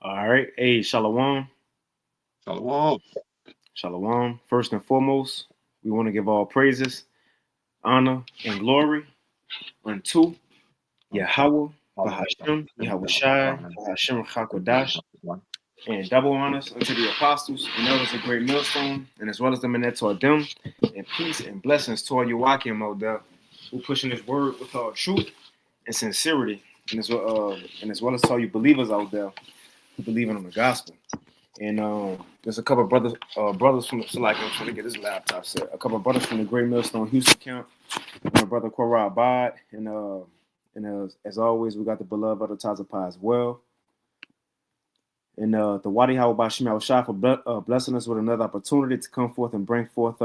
All right. Hey, Shalom. Shalom. Shalom. First and foremost, we want to give all praises, honor, and glory unto Yahweh, Bahashim, Yahweh Shai, Bahashim Chakodash, and double honors unto the apostles and elders of Great Millstone, and as well as the men that taught them, and peace and blessings to all you Wakim out there who pushing this word with all truth and sincerity, and as well as to all you believers out there who believe in the gospel. And there's a couple of brothers from so like I'm trying to get his laptop set. A couple of brothers from the Great Millstone Houston camp. My brother Korah Abad, and as always, we got the beloved Brother Tazapah as well. And the Wadi Hawabah Shemel Shah for blessing us with another opportunity to come forth and bring forth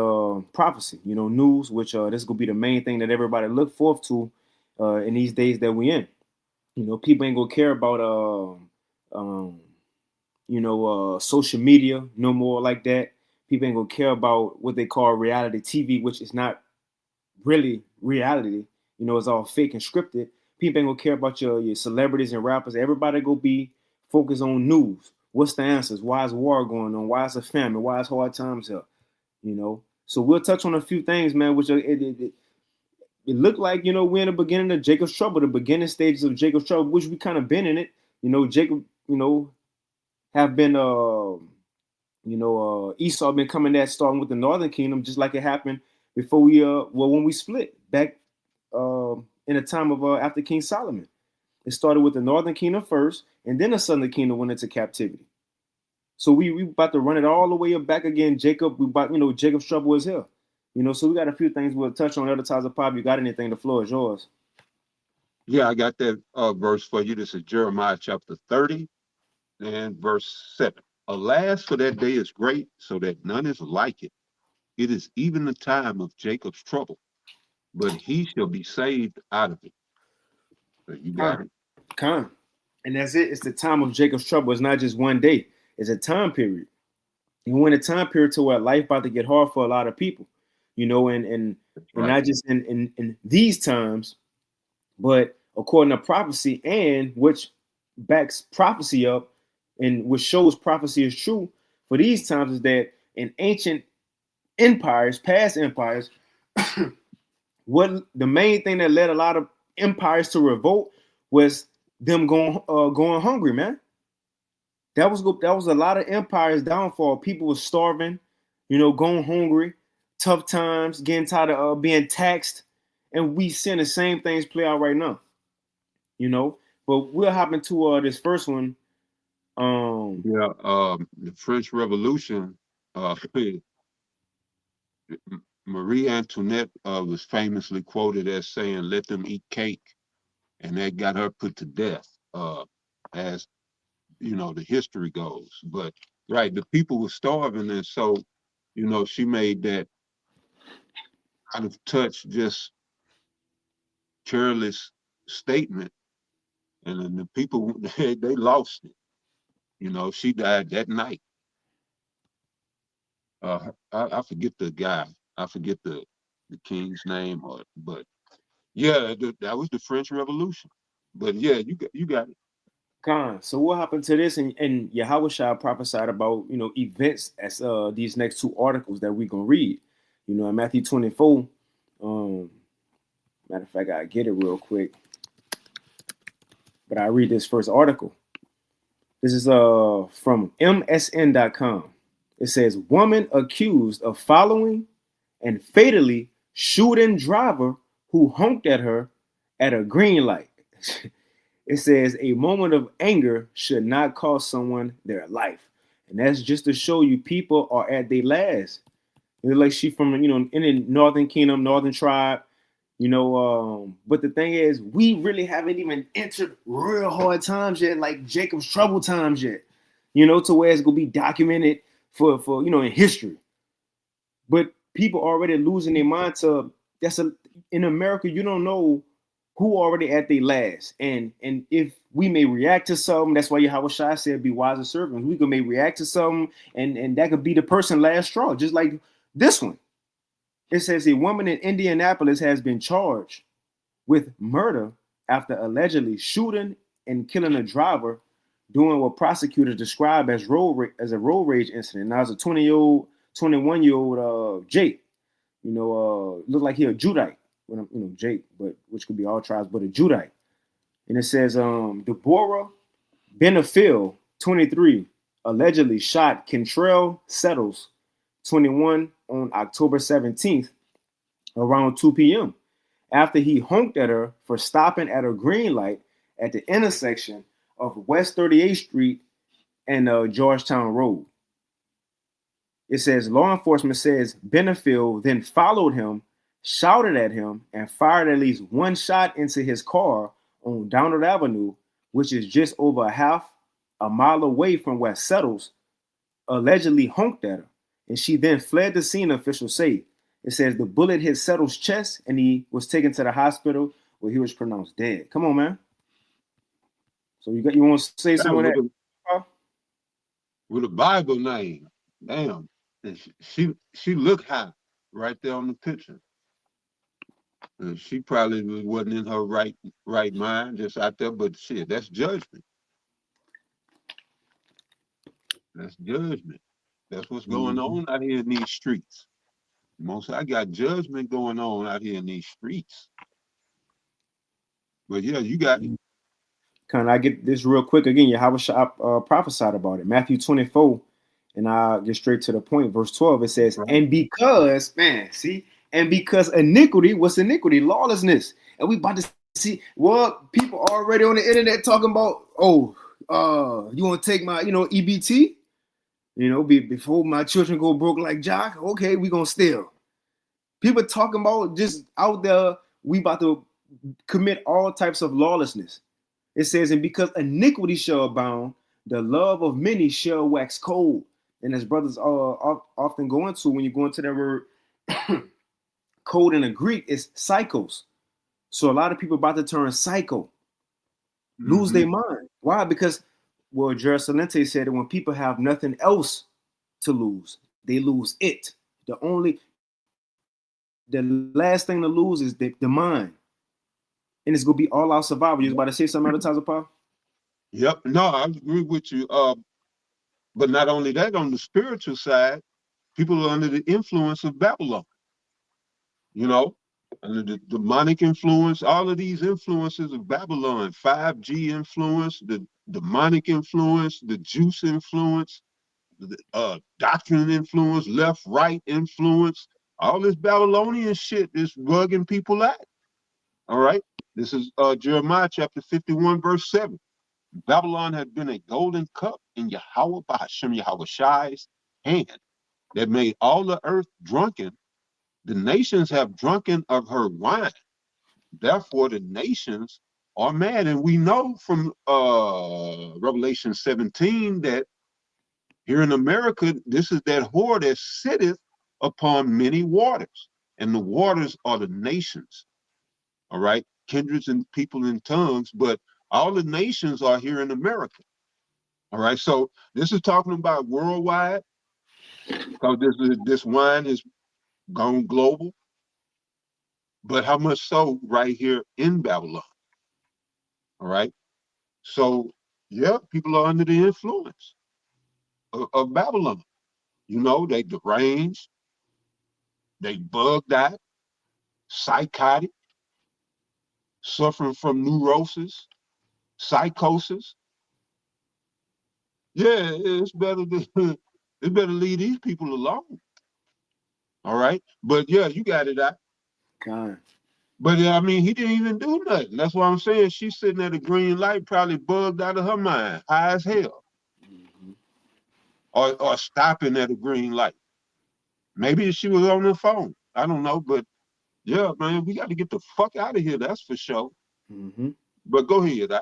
prophecy, news, which this is going to be the main thing that everybody look forth to in these days that we in. People ain't going to care about social media no more like that. People ain't gonna care about what they call reality TV, which is not really reality. It's all fake and scripted. People ain't gonna care about your celebrities and rappers. Everybody go be focused on news. What's the answers? Why is war going on? Why is a famine? Why is hard times here? So we'll touch on a few things, man. Which it looked like we're in the beginning of Jacob's trouble, the beginning stages of Jacob's trouble, which we kind of been in it. Jacob, have been Esau been coming at starting with the northern kingdom, just like it happened before when we split back in the time of after King Solomon. It started with the northern kingdom first, and then the southern kingdom went into captivity. So we about to run it all the way up back again. Jacob, Jacob's trouble is here. So we got a few things we'll touch on. Other times of pop. You got anything? The floor is yours. Yeah, I got that verse for you. This is Jeremiah chapter 30 and verse 7. Alas, for that day is great, so that none is like it. It is even the time of Jacob's trouble, but he shall be saved out of it. So you got Come, it. come, and that's it. It's the time of Jacob's trouble. It's not just one day. It's a time period. And we're in a time period to where life about to get hard for a lot of people, That's and right. not just in these times, but according to prophecy and which backs prophecy up and which shows prophecy is true for these times is that in ancient empires, past empires, what the main thing that led a lot of empires to revolt was them going hungry, man. That was a lot of empires downfall. People were starving, going hungry, tough times, getting tired of being taxed, and we seeing the same things play out right now. But we'll hop into this first one. Yeah, the French Revolution, Marie Antoinette was famously quoted as saying, "Let them eat cake," and that got her put to death, as the history goes. But right, the people were starving, and so she made that out of touch, just careless statement, and then the people they lost it. She died that night. I forget the guy. I forget the king's name, but yeah, that was the French Revolution. But yeah, you got it. Khan. So what happened to this? And Yahweh Shah prophesied about events as these next two articles that we're gonna read. In Matthew 24. Um, Matter of fact, I get it real quick, but I read this first article. This is from MSN.com. It says woman accused of following and fatally shooting driver who honked at her at a green light. It says a moment of anger should not cost someone their life. And that's just to show you people are at their last. Like she from in the Northern Kingdom, Northern tribe, but the thing is, we really haven't even entered real hard times yet, like Jacob's trouble times yet. To where it's gonna be documented for in history. But people already losing their mind to in America, you don't know who already at their last. And if we may react to something, that's why Yahweh Shai said be wise as servants. We may react to something and that could be the person last straw, just like this one. It says a woman in Indianapolis has been charged with murder after allegedly shooting and killing a driver doing what prosecutors describe as a road rage incident. Now it's a 21-year-old Jake. Looked like he a Judite. Jake, but which could be all tribes, but a Judite. And it says Deborah Benefiel, 23, allegedly shot Kentrell Settles, 21, on October 17th around 2 p.m. after he honked at her for stopping at a green light at the intersection of West 38th Street and Georgetown Road. It says law enforcement says Benefiel then followed him, shouted at him, and fired at least one shot into his car on Downard Avenue, which is just over half a mile away from where Settles allegedly honked at her. And she then fled the scene, officials say. It says the bullet hit Settles' chest and he was taken to the hospital where he was pronounced dead. Come on, man. So you want to say something on that? With a Bible name. Damn. And she looked high right there on the picture. And she probably wasn't in her right mind, just out there, but shit, that's judgment. That's judgment. That's what's going on out here in these streets. I got judgment going on out here in these streets. But yeah, you got it. Can I get this real quick again? Yahweh prophesied about it. Matthew 24, and I'll get straight to the point. Verse 12, it says, right. And because iniquity, what's iniquity? Lawlessness. And we about to see what people already on the internet talking about, you want to take my, EBT? Before my children go broke like Jock, okay, we gonna steal. People talking about just out there, we about to commit all types of lawlessness. It says, and because iniquity shall abound, the love of many shall wax cold. And as brothers often go into, when you go into that word cold in the Greek, is psychos. So a lot of people about to turn psycho, lose their mind. Why? Because Gerald Celente said that when people have nothing else to lose, they lose it. The last thing to lose is the mind. And it's going to be all our survival. You was about to say something at the time, Paul? Yep. No, I agree with you. But not only that, on the spiritual side, people are under the influence of Babylon. Under the demonic influence, all of these influences of Babylon, 5G influence, the demonic influence, the juice influence, the doctrine influence, left, right influence, all this Babylonian shit is bugging people out. All right. This is Jeremiah chapter 51, verse 7. Babylon had been a golden cup in Yahweh Bahashem Yahweh Shai's hand that made all the earth drunken. The nations have drunken of her wine. Therefore, the nations are mad. And we know from Revelation 17 that here in America, this is that whore that sitteth upon many waters. And the waters are the nations. All right. Kindreds and people in tongues, but all the nations are here in America. All right. So this is talking about worldwide, because this wine is gone global, but how much so right here in Babylon? All right. So yeah, people are under the influence of Babylon. They deranged, they bugged out, psychotic, suffering from neurosis, psychosis. Yeah, it's better leave these people alone. All right. But yeah, you got it out. God. But I mean, he didn't even do nothing. That's what I'm saying. She's sitting at a green light, probably bugged out of her mind, high as hell. Or stopping at a green light. Maybe she was on the phone. I don't know. But yeah, man, we got to get the fuck out of here. That's for sure. But go ahead.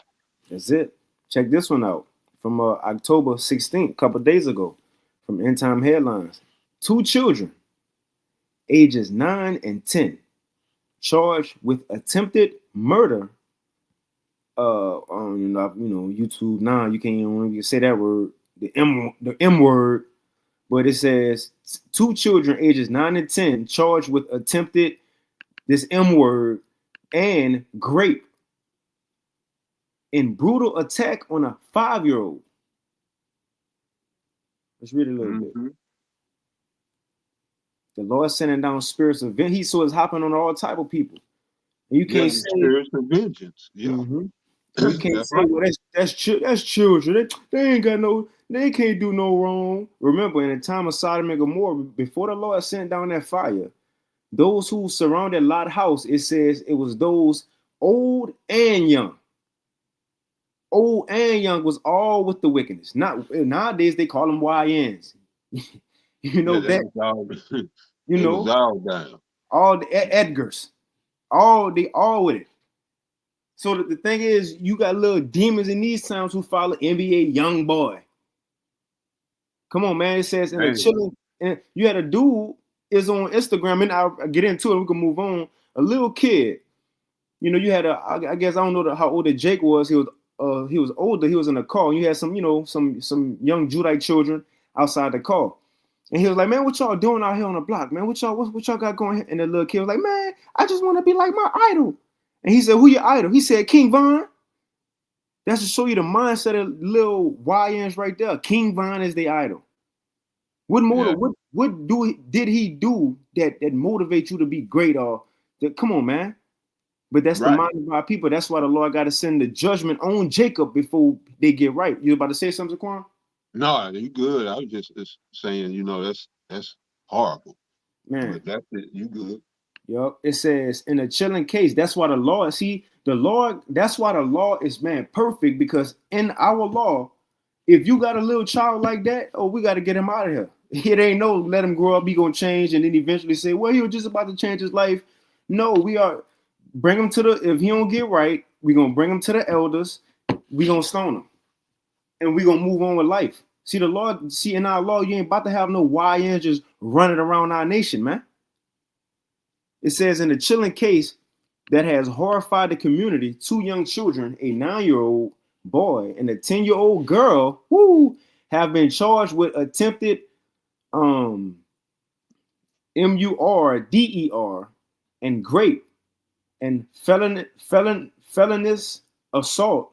That's it. Check this one out. From October 16th, a couple days ago, from End Time Headlines. 2 children, ages 9 and 10, charged with attempted murder. On YouTube now, you can't even say that word, the M word, but it says 2 children, ages 9 and 10, charged with attempted, this M word, and grape. in brutal attack on a 5-year-old. Let's read a little bit. The Lord sending down spirits of vengeance. He so it's hopping on all type of people. And you can't say spirits of vengeance. Yeah. You can't say, well, that's children. They ain't got no, they can't do no wrong. Remember, in the time of Sodom and Gomorrah, before the Lord sent down that fire, those who surrounded Lot's house, it says it was those old and young. Old and young was all with the wickedness. Not nowadays they call them YNs. You know that. You know, was all down. All the Edgars, all with it. So the thing is, you got little demons in these times who follow NBA young boy. Come on, man. It says in the chilling, and you had a dude is on Instagram, and I'll get into it. We can move on. A kid, you know, you had I guess I don't know how old Jake was. He was older. He was in a car. And you had some, you know, some young Judite children outside the car. And he was like, man, what y'all doing out here on the block, man? What y'all got going? And the little kid was like, man, I just want to be like my idol. And he said, who your idol? He said, King Von. That's to show you the mindset of little YNs right there. King Von is the idol. What did he do that motivate you to be great? Or come on, man. But that's the mind of our people. That's why the Lord got to send the judgment on Jacob before they get right. You about to say something, Quan? No, you good. I was just saying, you know, that's horrible. Man, but that's it. You good. Yep. It says in a chilling case. That's why that's why the law is, man, perfect, because in our law, if you got a little child like that, we got to get him out of here. It ain't no let him grow up, he gonna change, and then eventually say, well, he was just about to change his life. No, we are bring him if he don't get right, we're gonna bring him to the elders, we gonna stone him, and we gonna move on with life. See, the Lord, in our law, you ain't about to have no YN just running around our nation, man. It says in a chilling case that has horrified the community, 2 young children, a 9-year-old boy and a 10-year-old girl, have been charged with attempted MURDER and rape and felonious assault,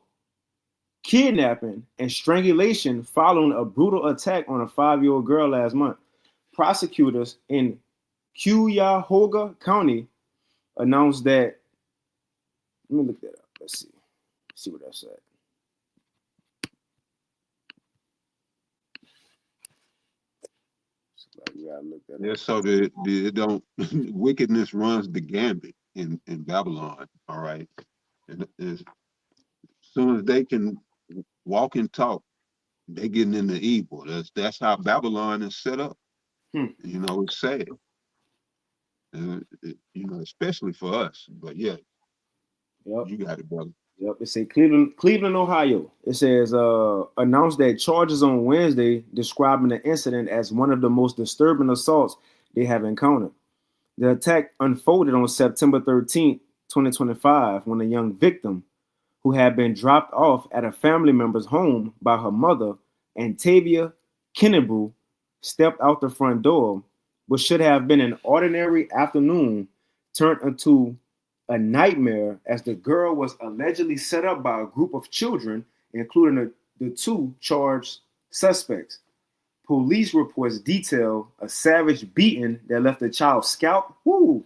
kidnapping, and strangulation following a brutal attack on a 5-year-old girl last month. Prosecutors in Cuyahoga County announced that. Let me look that up. Let's see what that's at. So wickedness runs the gambit in Babylon. All right, and as soon as they can walk and talk, they getting into evil. That's how Babylon is set up. You know, it's sad. You know, especially for us. But yeah, you got it, brother. Yep, it says Cleveland, Ohio. It says announced that charges on Wednesday describing the incident as one of the most disturbing assaults they have encountered. The attack unfolded on September 13th, 2025, when a young victim who had been dropped off at a family member's home by her mother, Antavia Kennebrew, stepped out the front door. What should have been an ordinary afternoon turned into a nightmare as the girl was allegedly set up by a group of children, including the 2 charged suspects. Police reports detail a savage beating that left the child scalped, bruised,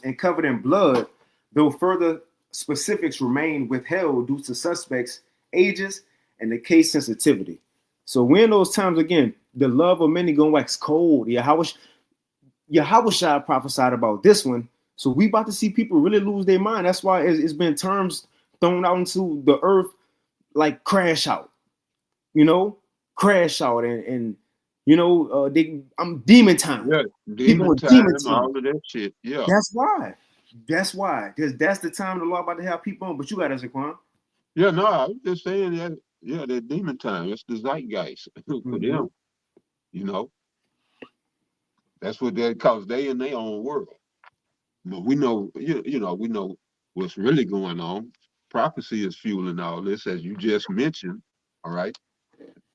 and covered in blood, though further specifics remain withheld due to suspects' ages and the case sensitivity. So we're in those times again, the love of many gonna wax cold. Yahweh prophesied about this one. So we about to see people really lose their mind. That's why it's been terms thrown out into the earth like crash out, crash out and I'm demon time. Yeah, demon time, all of that shit. Yeah. That's why. Because that's the time the Lord about to have people on. But you got us, Quan. Yeah, no, I was just saying that. Yeah, that demon time. That's the zeitgeist for them. You know, that's what cause they in their own world. But we know, we know what's really going on. Prophecy is fueling all this, as you just mentioned. All right,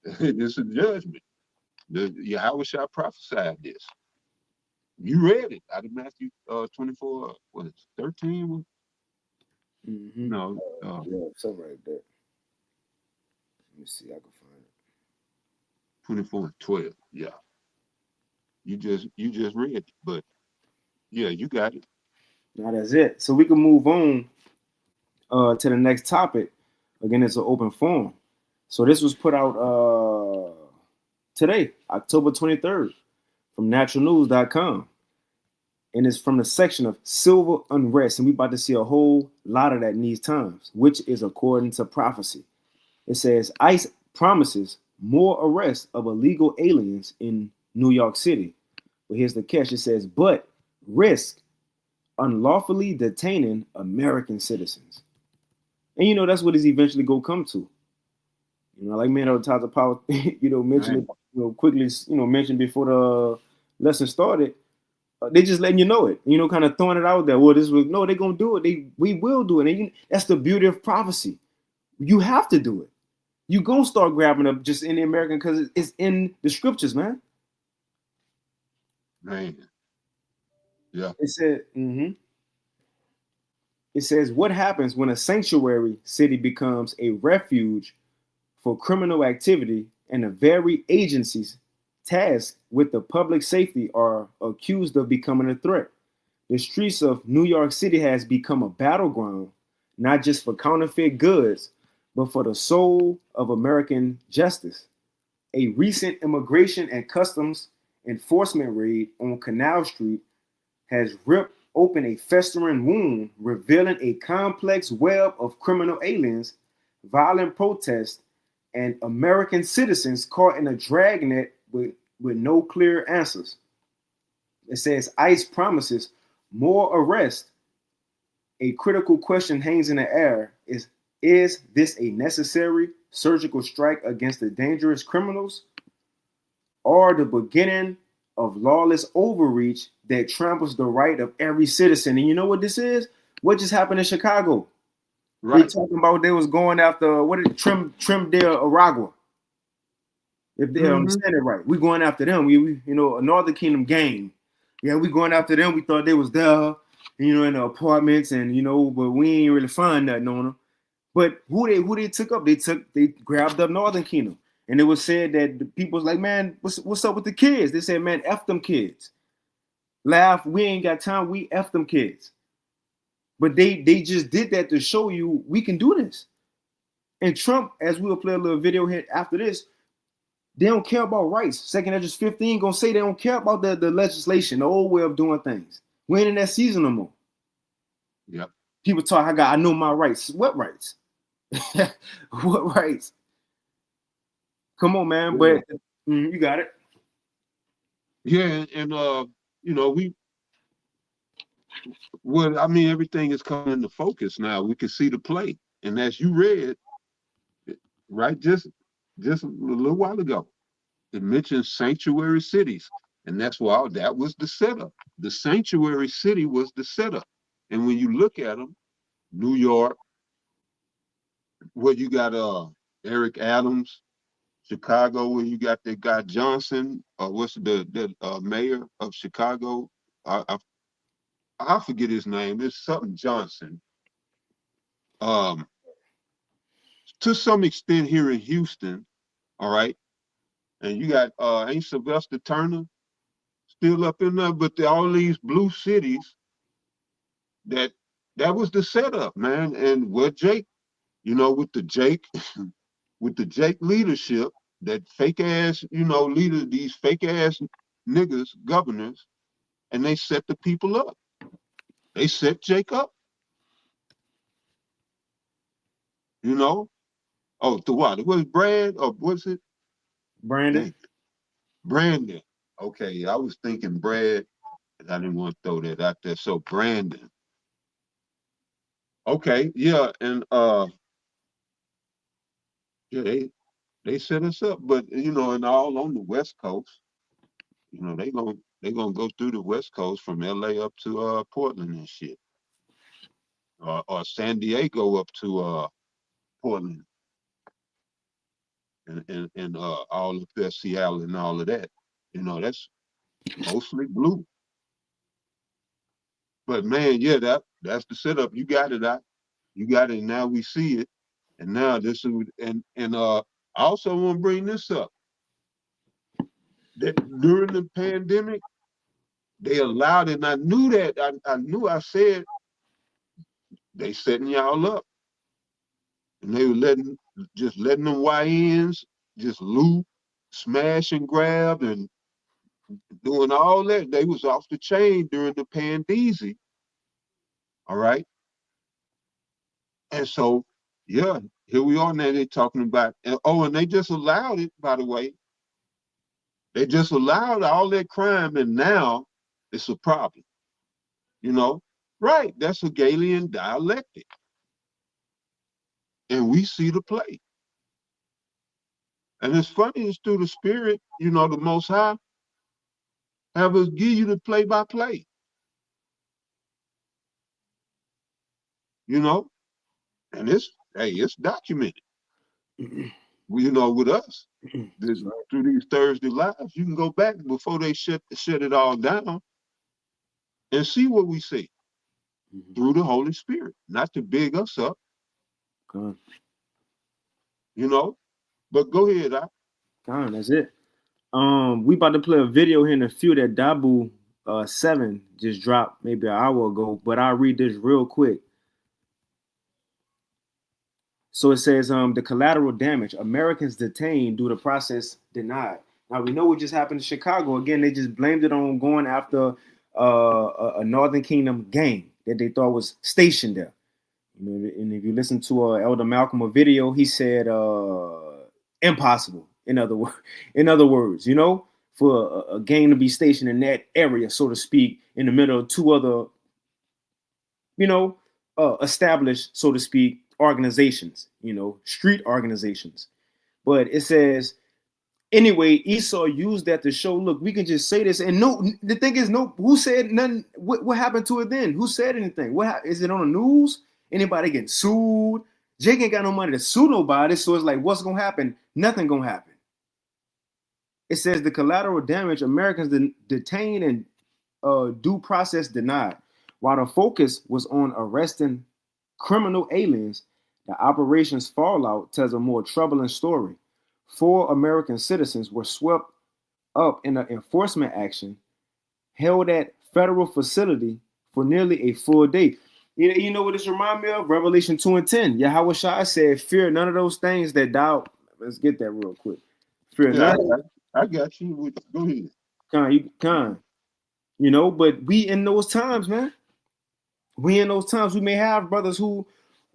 this is judgment. Yahweh shall prophesy this. You read it out of Matthew 24, 13? Mm-hmm. No, Yeah, something like that. Let me see. I can find it. 24:12. Yeah, you just read it, but yeah, you got it. Now that's it. So we can move on to the next topic. Again, it's an open forum. So this was put out today, October 23rd, from naturalnews.com. And it's from the section of civil unrest. And we about to see a whole lot of that in these times, which is according to prophecy. It says ICE promises more arrests of illegal aliens in New York City. But here's the catch. It says, but risk unlawfully detaining American citizens. And that's what it's eventually going to come to. Like man on top of power, mentioned it, quickly, mentioned before the lesson started. They just letting you know it, kind of throwing it out there. Well, this was no, they're gonna do it. We will do it. And that's the beauty of prophecy. You have to do it. You gonna start grabbing up just in the American because it's in the scriptures, man. Man, yeah. It said, It says, what happens when a sanctuary city becomes a refuge for criminal activity and the very agencies tasked with the public safety are accused of becoming a threat? The streets of New York City has become a battleground, not just for counterfeit goods, but for the soul of American justice. A recent immigration and customs enforcement raid on Canal Street has ripped open a festering wound, revealing a complex web of criminal aliens, violent protests, and American citizens caught in a dragnet with no clear answers. It says ICE promises more arrests. A critical question hangs in the air: is this a necessary surgical strike against the dangerous criminals, or the beginning of lawless overreach that tramples the right of every citizen? And you know what this is? What just happened in Chicago? Right. They talking about they was going after what did Trim de Aragua. If they understand it right, we going after them. We a Northern Kingdom gang. Yeah, we going after them. We thought they was there, in the apartments, and but we ain't really find nothing on them. But who they took up? They grabbed up Northern Kingdom. And it was said that the people was like, man, what's up with the kids? They said, man, F them kids. Laugh, we ain't got time, we F them kids. But they just did that to show you we can do this. And Trump, as we'll play a little video here after this, they don't care about rights. Second Esdras 15 gonna say they don't care about the legislation, the old way of doing things. We ain't in that season no more. Yep. People talk, I know my rights. What rights? What rights? Come on, man. But you got it. Yeah, and everything is coming into focus now. We can see the play, and as you read, right, just a little while ago, it mentioned sanctuary cities, and that was the setup. The sanctuary city was the setup, and when you look at them, New York, where you got Eric Adams. Chicago, where you got that guy Johnson, what's the mayor of Chicago? I forget his name. It's something Johnson. To some extent here in Houston, all right. And you got ain't Sylvester Turner still up in there, but all these blue cities that was the setup, man. And where Jake, with the Jake, with the Jake leadership, that fake ass, leader, these fake ass niggas, governors, and they set the people up. They set Jake up. Oh, the what? It was Brad, or was it Brandon? Brandon. Okay, I was thinking Brad, and I didn't want to throw that out there. So Brandon. Okay, yeah, and yeah, they set us up, but and all on the West Coast, they gonna go through the West Coast from LA up to Portland and shit. Or San Diego up to Portland and all up there, Seattle and all of that. That's mostly blue. But man, yeah, that's the setup. You got it out. You got it, and now we see it. And now this is I also want to bring this up. That during the pandemic, they allowed it, and I knew that. I said they setting y'all up. And they were letting them YNs just loot, smash and grab and doing all that. They was off the chain during the pandeezy. All right. And so, yeah, here we are now. They're talking about, and they just allowed it, by the way. They just allowed all that crime, and now it's a problem. You know, right? That's Hegelian dialectic. And we see the play. And it's funny, it's through the spirit, the Most High, have us give you the play by play. And it's documented. With us, through these Thursday lives, you can go back before they shut it all down and see what we see through the Holy Spirit, not to big us up. Con. But go ahead, Con, that's it. We about to play a video here in a few that Dabu 7 just dropped maybe an hour ago, but I'll read this real quick. So it says, the collateral damage, Americans detained due to process denied. Now we know what just happened in Chicago. Again, they just blamed it on going after a Northern Kingdom gang that they thought was stationed there. And if you listen to Elder Malcolm a video, he said impossible. In other words, for a gang to be stationed in that area, so to speak, in the middle of two other, established, so to speak, organizations, street organizations. But it says, anyway, Esau used that to show, look, we can just say this. And the thing is, who said nothing? What happened to it then? Who said anything? Is it on the news? Anybody getting sued? Jake ain't got no money to sue nobody. So it's like, what's going to happen? Nothing going to happen. It says the collateral damage, Americans detained and due process denied. While the focus was on arresting criminal aliens, the operation's fallout tells a more troubling story. 4 American citizens were swept up in an enforcement action held at federal facility for nearly a full day. You know what this reminds me of? Revelation 2:10. Yahweh Shai said, fear none of those things that thou... Let's get that real quick. Fear none. I got you. Go ahead. But we in those times, man. We may have brothers who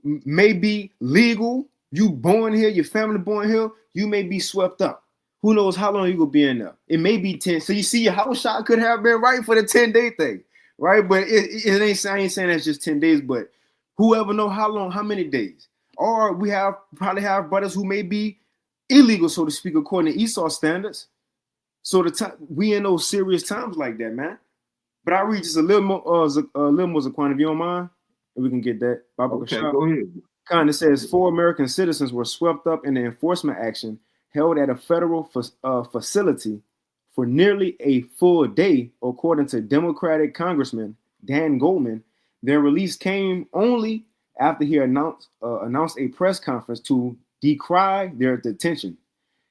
may be legal. You born here, your family born here, you may be swept up. Who knows how long you gonna be in there? It may be 10. So you see, your house shot could have been right for the 10-day thing, right? But it ain't. I ain't saying that's just 10 days, but whoever know how long, how many days. Or we probably have brothers who may be illegal, so to speak, according to Esau standards. So we in those serious times like that, man. But I'll read just a little more, Zaquan, if you don't mind, and we can get that. Okay, go ahead. It says 4 American citizens were swept up in the enforcement action held at a federal facility for nearly a full day, according to Democratic Congressman Dan Goldman. Their release came only after he announced a press conference to decry their detention.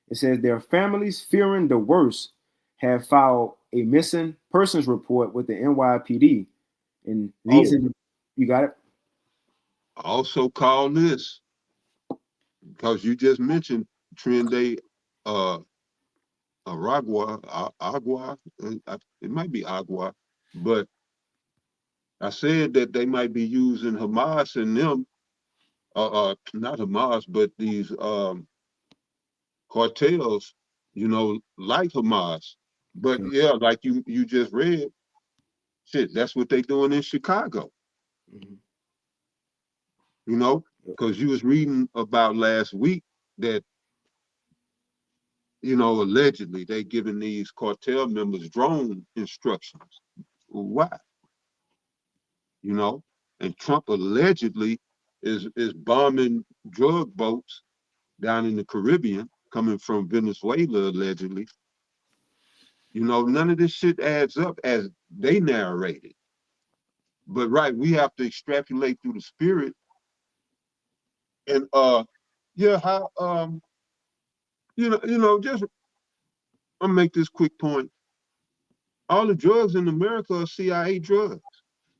It says their families, fearing the worst, have filed a missing persons report with the NYPD. And these, you got it? I also call this, because you just mentioned Trinde Agua, it might be Agua, but I said that they might be using Hamas and them, not Hamas, but these cartels, like Hamas. But yeah, like you just read, shit, that's what they doing in Chicago. Because you was reading about last week that, allegedly they giving these cartel members drone instructions. Why? And Trump allegedly is bombing drug boats down in the Caribbean coming from Venezuela, allegedly. None of this shit adds up as they narrated. But right, we have to extrapolate through the spirit And yeah, how just I'll make this quick point. All the drugs in America are CIA drugs.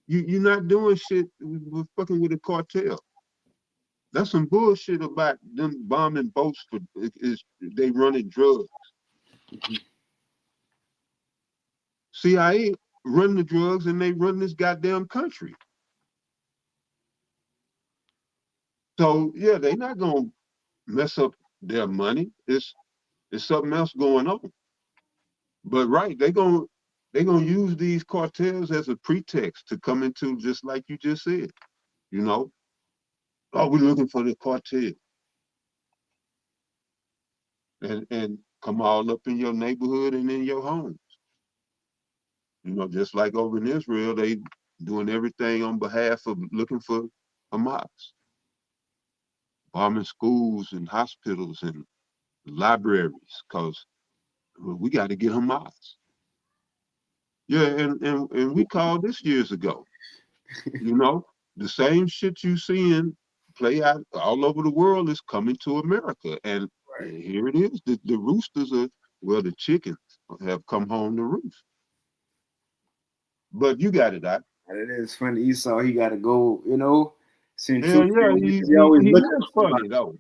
You're not doing shit with fucking with a cartel. That's some bullshit about them bombing boats for is they running drugs. CIA run the drugs and they run this goddamn country. So yeah, they not gonna mess up their money. It's something else going on. But right, they gonna use these cartels as a pretext to come into just like you just said. You know, oh, we're looking for the cartel and come all up in your neighborhood and in your home. You know, just like over in Israel, they doing everything on behalf of looking for Hamas, bombing schools and hospitals and libraries, because we got to get Hamas. Yeah, and we called this years ago. You know, the same shit you seeing play out all over the world is coming to America, and here it is. The roosters are the chickens have come home to roost. But you got it, Doc. It is funny. Esau, he got to go, Since Yeah, he always he looking is funny though.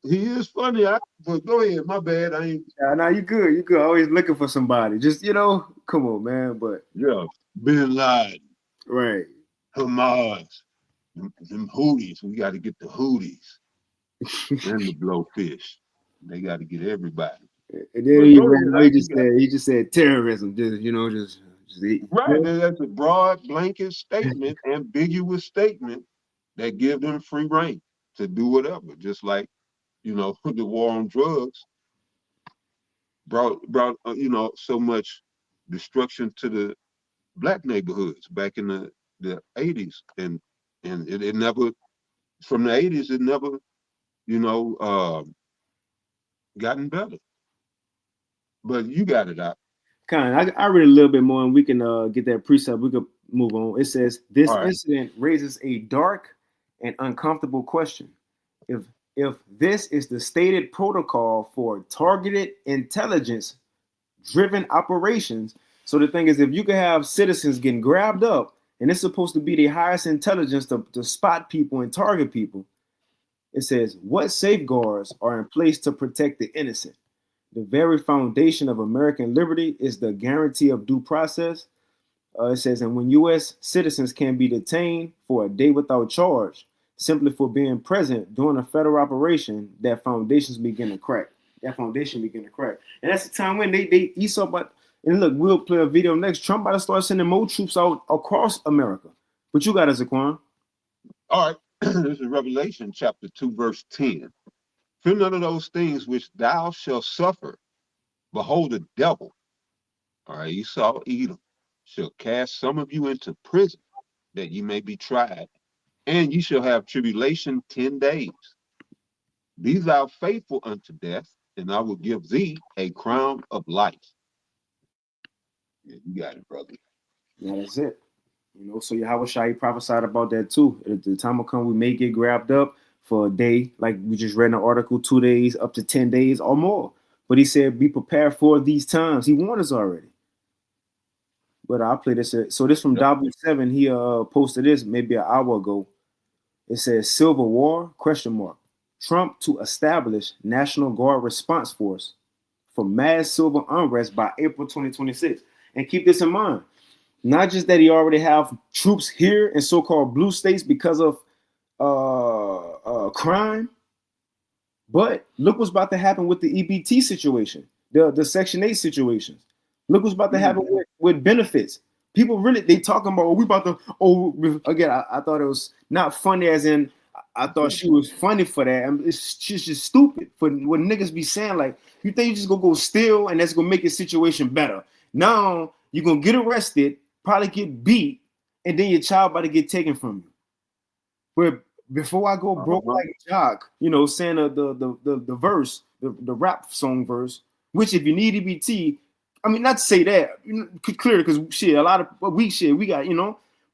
He is funny. But go ahead, my bad. I ain't. Nah, you good. You good. Always looking for somebody. Just come on, man. But Yeah, Bin Laden, right, Hamas, them Houthis. We got to get the Houthis and the Blowfish. They got to get everybody. And then he just said terrorism. Just right. That's a broad blanket statement, ambiguous statement that give them free reign to do whatever. Just like the war on drugs brought so much destruction to the black neighborhoods back in the 80s, and it never, from the 80s, it never gotten better. But you got it out. I read a little bit more, and we can get that precept. We could move on. It says this All right. incident raises a dark and uncomfortable question. If this is the stated protocol for targeted intelligence-driven operations, so the thing is, if you can have citizens getting grabbed up, and it's supposed to be the highest intelligence to spot people and target people, it says, what safeguards are in place to protect the innocent? The very foundation of American liberty is the guarantee of due process. It says, and when U.S. citizens can be detained for a day without charge, simply for being present during a federal operation, that foundation begin to crack. And that's the time when they Esau, but and look, we'll play a video next. Trump about to start sending more troops out across America. What you got, Zaquan? All right. This is Revelation chapter 2, verse 10. Fear none of those things which thou shalt suffer. Behold, the devil, all right, Esau, Edom, shall cast some of you into prison, that ye may be tried, and ye shall have tribulation 10 days. Be thou faithful unto death, and I will give thee a crown of life. Yeah, you got it, brother. Yeah, that's it. So Yahweh Shai prophesied about that too. At the time will come, we may get grabbed up for a day, like we just read in the article, 2 days, up to 10 days or more. But he said, be prepared for these times. He warned us already. But I'll play this. So this from W7, he posted this maybe an hour ago. It says, Civil War, ? Trump to establish National Guard Response Force for mass civil unrest by April 2026. And keep this in mind. Not just that he already have troops here in so-called blue states because of crime, but look what's about to happen with the EBT situation, the Section 8 situations. Look what's about to happen with benefits. People really, they talking about, again, I thought it was not funny as in, I thought she was funny for that. She's just stupid for what niggas be saying. Like, you think you just gonna go steal and that's gonna make your situation better. Now, you're gonna get arrested, probably get beat, and then your child about to get taken from you. But before I go broke like Jock, saying the verse, the rap song verse, which if you need EBT, I mean, not to say that, clearly, because shit, a lot of weak shit we got,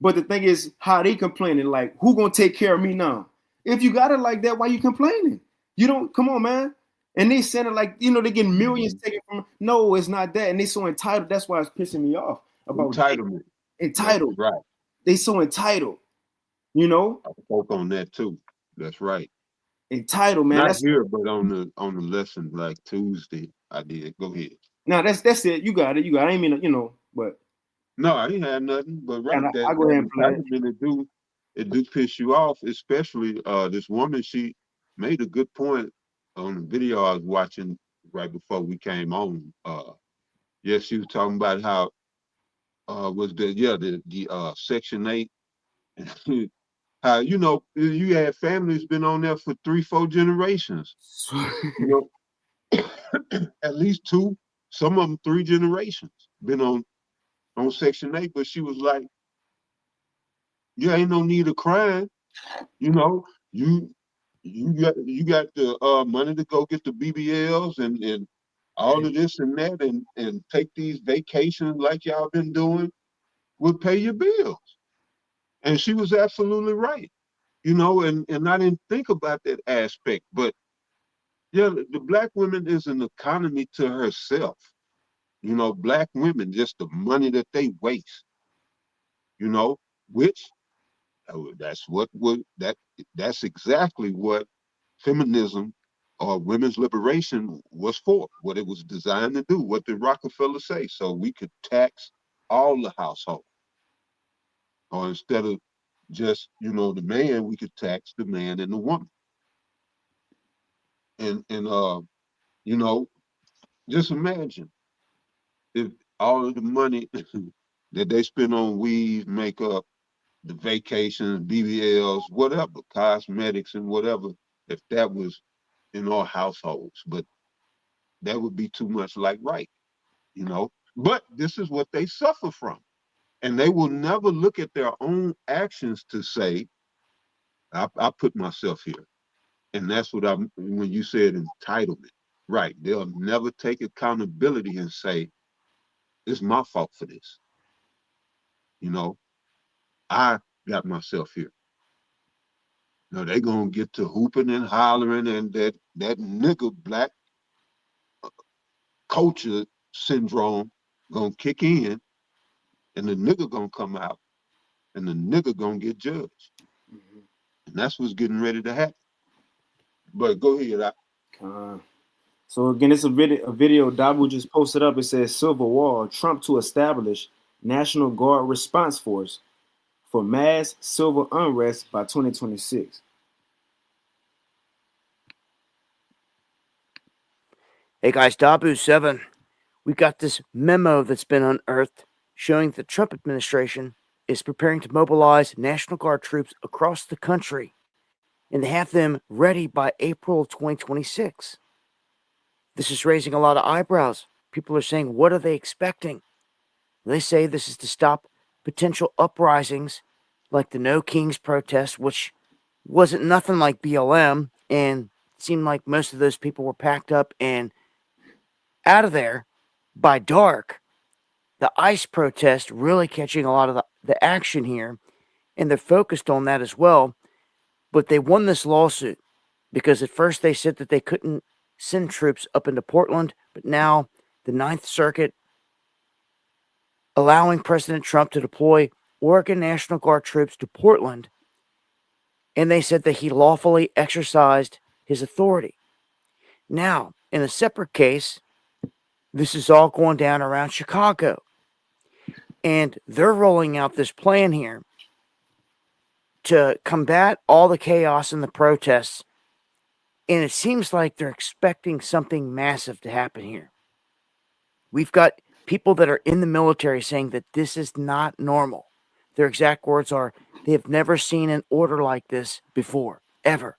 but the thing is how they complaining, like, who gonna take care of me now? If you got it like that, why you complaining? You don't, come on, man. And they send it like, you know, they get millions taken from. No, it's not that. And they so entitled. That's why it's pissing me off about Entitlement. entitled. Right. They so entitled, you know. I spoke on that too. That's right. Entitled, man. Not That's here, but on the lesson like Tuesday, I did. Go ahead. now that's it. You got it. You got it. I ain't mean to, you know, but No, I ain't had nothing. But right, yeah, that I go ahead and play it. entitlement it do piss you off, especially this woman. She made a good point on the video I was watching right before we came on. Yes, she was talking about how was the Section 8. How you had families been on there for 3-4 generations. You know, at least 2, some of them 3 generations been on Section 8. But she was like, "You ain't no need of crying. You know, you got the money to go get the BBLs and all of this and that and take these vacations like y'all been doing. Will pay your bills." And she was absolutely right. And I didn't think about that aspect. But yeah, the black woman is an economy to herself. Black women, just the money that they waste, which that's exactly what feminism or women's liberation was for, what it was designed to do, what did Rockefeller say? So we could tax all the household. Or instead of just, the man, we could tax the man and the woman. And just imagine if all of the money that they spend on weave, makeup, the vacations, BBLs, whatever, cosmetics and whatever, if that was in our households. But that would be too much like right, But this is what they suffer from. And they will never look at their own actions to say, I put myself here. And that's what when you said entitlement, right? They'll never take accountability and say, it's my fault for this. I got myself here. They're going to get to hooping and hollering, and that nigga black culture syndrome going to kick in, and the nigga going to come out, and the nigga going to get judged. Mm-hmm. And that's what's getting ready to happen. But go ahead. So again, it's a video Dabu just posted up. It says Silver Wall, Trump to establish National Guard response force for mass civil unrest by 2026. Hey guys, Dabu7. We got this memo that's been unearthed showing the Trump administration is preparing to mobilize National Guard troops across the country and to have them ready by April of 2026. This is raising a lot of eyebrows. People are saying, what are they expecting? They say this is to stop potential uprisings like the No Kings protest, which wasn't nothing like BLM, and it seemed like most of those people were packed up and out of there by dark. The ICE protest really catching a lot of the action here, and they're focused on that as well. But they won this lawsuit because at first they said that they couldn't send troops up into Portland, but now the Ninth Circuit allowing President Trump to deploy Oregon National Guard troops to Portland, and they said that he lawfully exercised his authority. Now, in a separate case, this is all going down around Chicago, and they're rolling out this plan here to combat all the chaos and the protests, and it seems like they're expecting something massive to happen here. We've got people that are in the military saying that this is not normal. Their exact words are, they have never seen an order like this before, ever.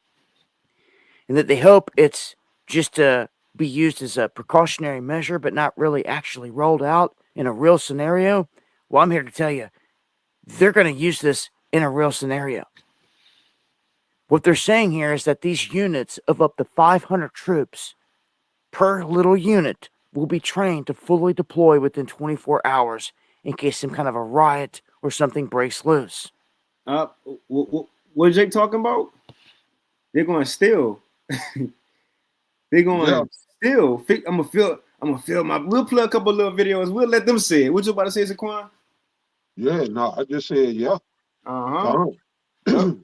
And that they hope it's just to be used as a precautionary measure, but not really actually rolled out in a real scenario. Well, I'm here to tell you, they're going to use this in a real scenario. What they're saying here is that these units of up to 500 troops per little unit will be trained to fully deploy within 24 hours in case some kind of a riot or something breaks loose. What Jake talking about? they're going to still, they're going Yeah, to still. I'm gonna feel my. We'll play a couple little videos. We'll let them say it. What you about to say, Zaquan? yeah. No, I just said yeah. Uh huh. Yep.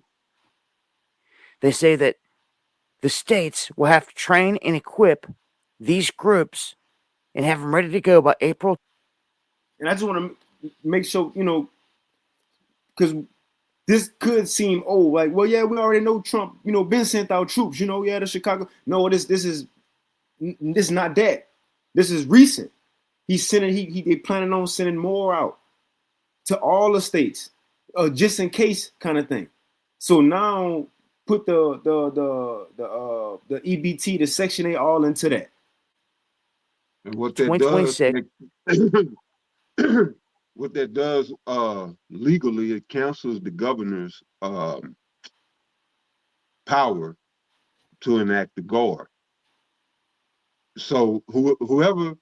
They say that the states will have to train and equip these groups and have them ready to go by April. And I just want to make sure, because this could seem old. Like, well, yeah, we already know Trump, been sent out troops. Yeah, to Chicago. No, this is not that. This is recent. He's sending. They planning on sending more out to all the states, just in case kind of thing. So now put the EBT, the Section 8, all into that. And what that does, 2026. what that does, legally, it cancels the governor's power to enact the guard. So whoever,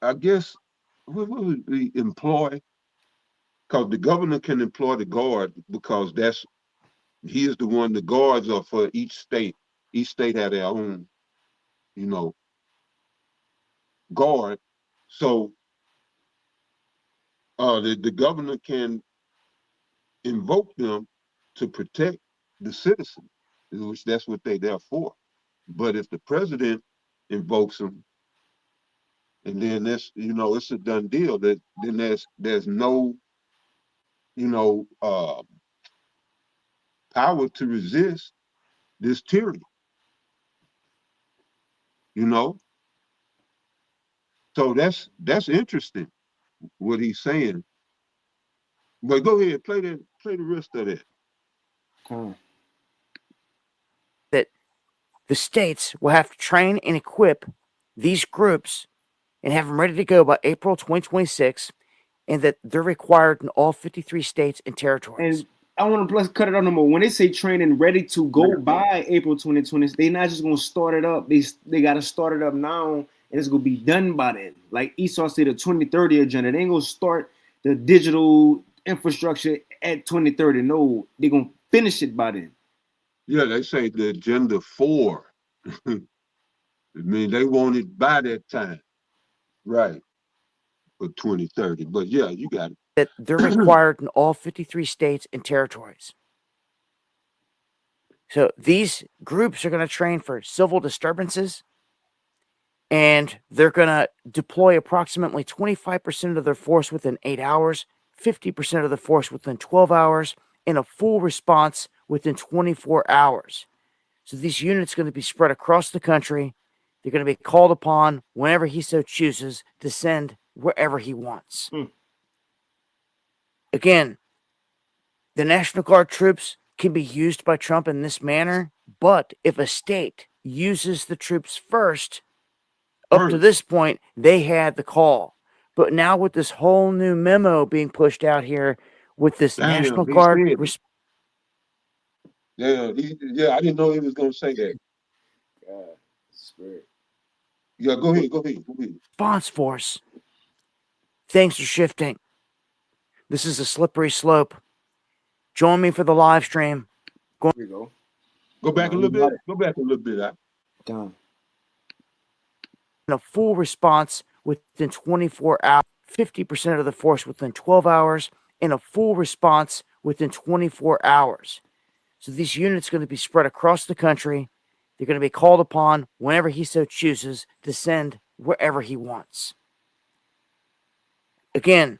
I guess, what would we employ? Because the governor can employ the guard because he is the one. The guards are for each state. Each state had their own, guard. So the governor can invoke them to protect the citizen, which that's what they're for. But if the president invokes them, and then that's it's a done deal. That then there's no power to resist this tyranny. So that's interesting what he's saying. But go ahead, play the rest of that. That the states will have to train and equip these groups and have them ready to go by April 2026, and that they're required in all 53 states and territories. And I want to cut it out no more. When they say training ready to go by April 2020, they're not just going to start it up. They got to start it up now, and it's going to be done by then. Like Esau said, the 2030 agenda. They ain't going to start the digital infrastructure at 2030. No, they're going to finish it by then. Yeah, they say the agenda 4. I mean, they want it by that time. Right. For 2030. But yeah, you got it. That they're required in all 53 states and territories. So these groups are going to train for civil disturbances, and they're going to deploy approximately 25% of their force within 8 hours, 50% of the force within 12 hours, and a full response within 24 hours. So these units are going to be spread across the country. They're going to be called upon whenever he so chooses to send wherever he wants. Again, the National Guard troops can be used by Trump in this manner, but if a state uses the troops first, up to this point, they had the call. But now with this whole new memo being pushed out here with this National Guard... I didn't know he was going to say that. Spirit. Yeah, go ahead. Response force. Things are shifting. This is a slippery slope. Join me for the live stream. Here we go. Go back a little bit. Go back a little bit. Done. A full response within 24 hours, 50% of the force within 12 hours, and a full response within 24 hours. So these units are going to be spread across the country. They're going to be called upon whenever he so chooses to send wherever he wants. Again,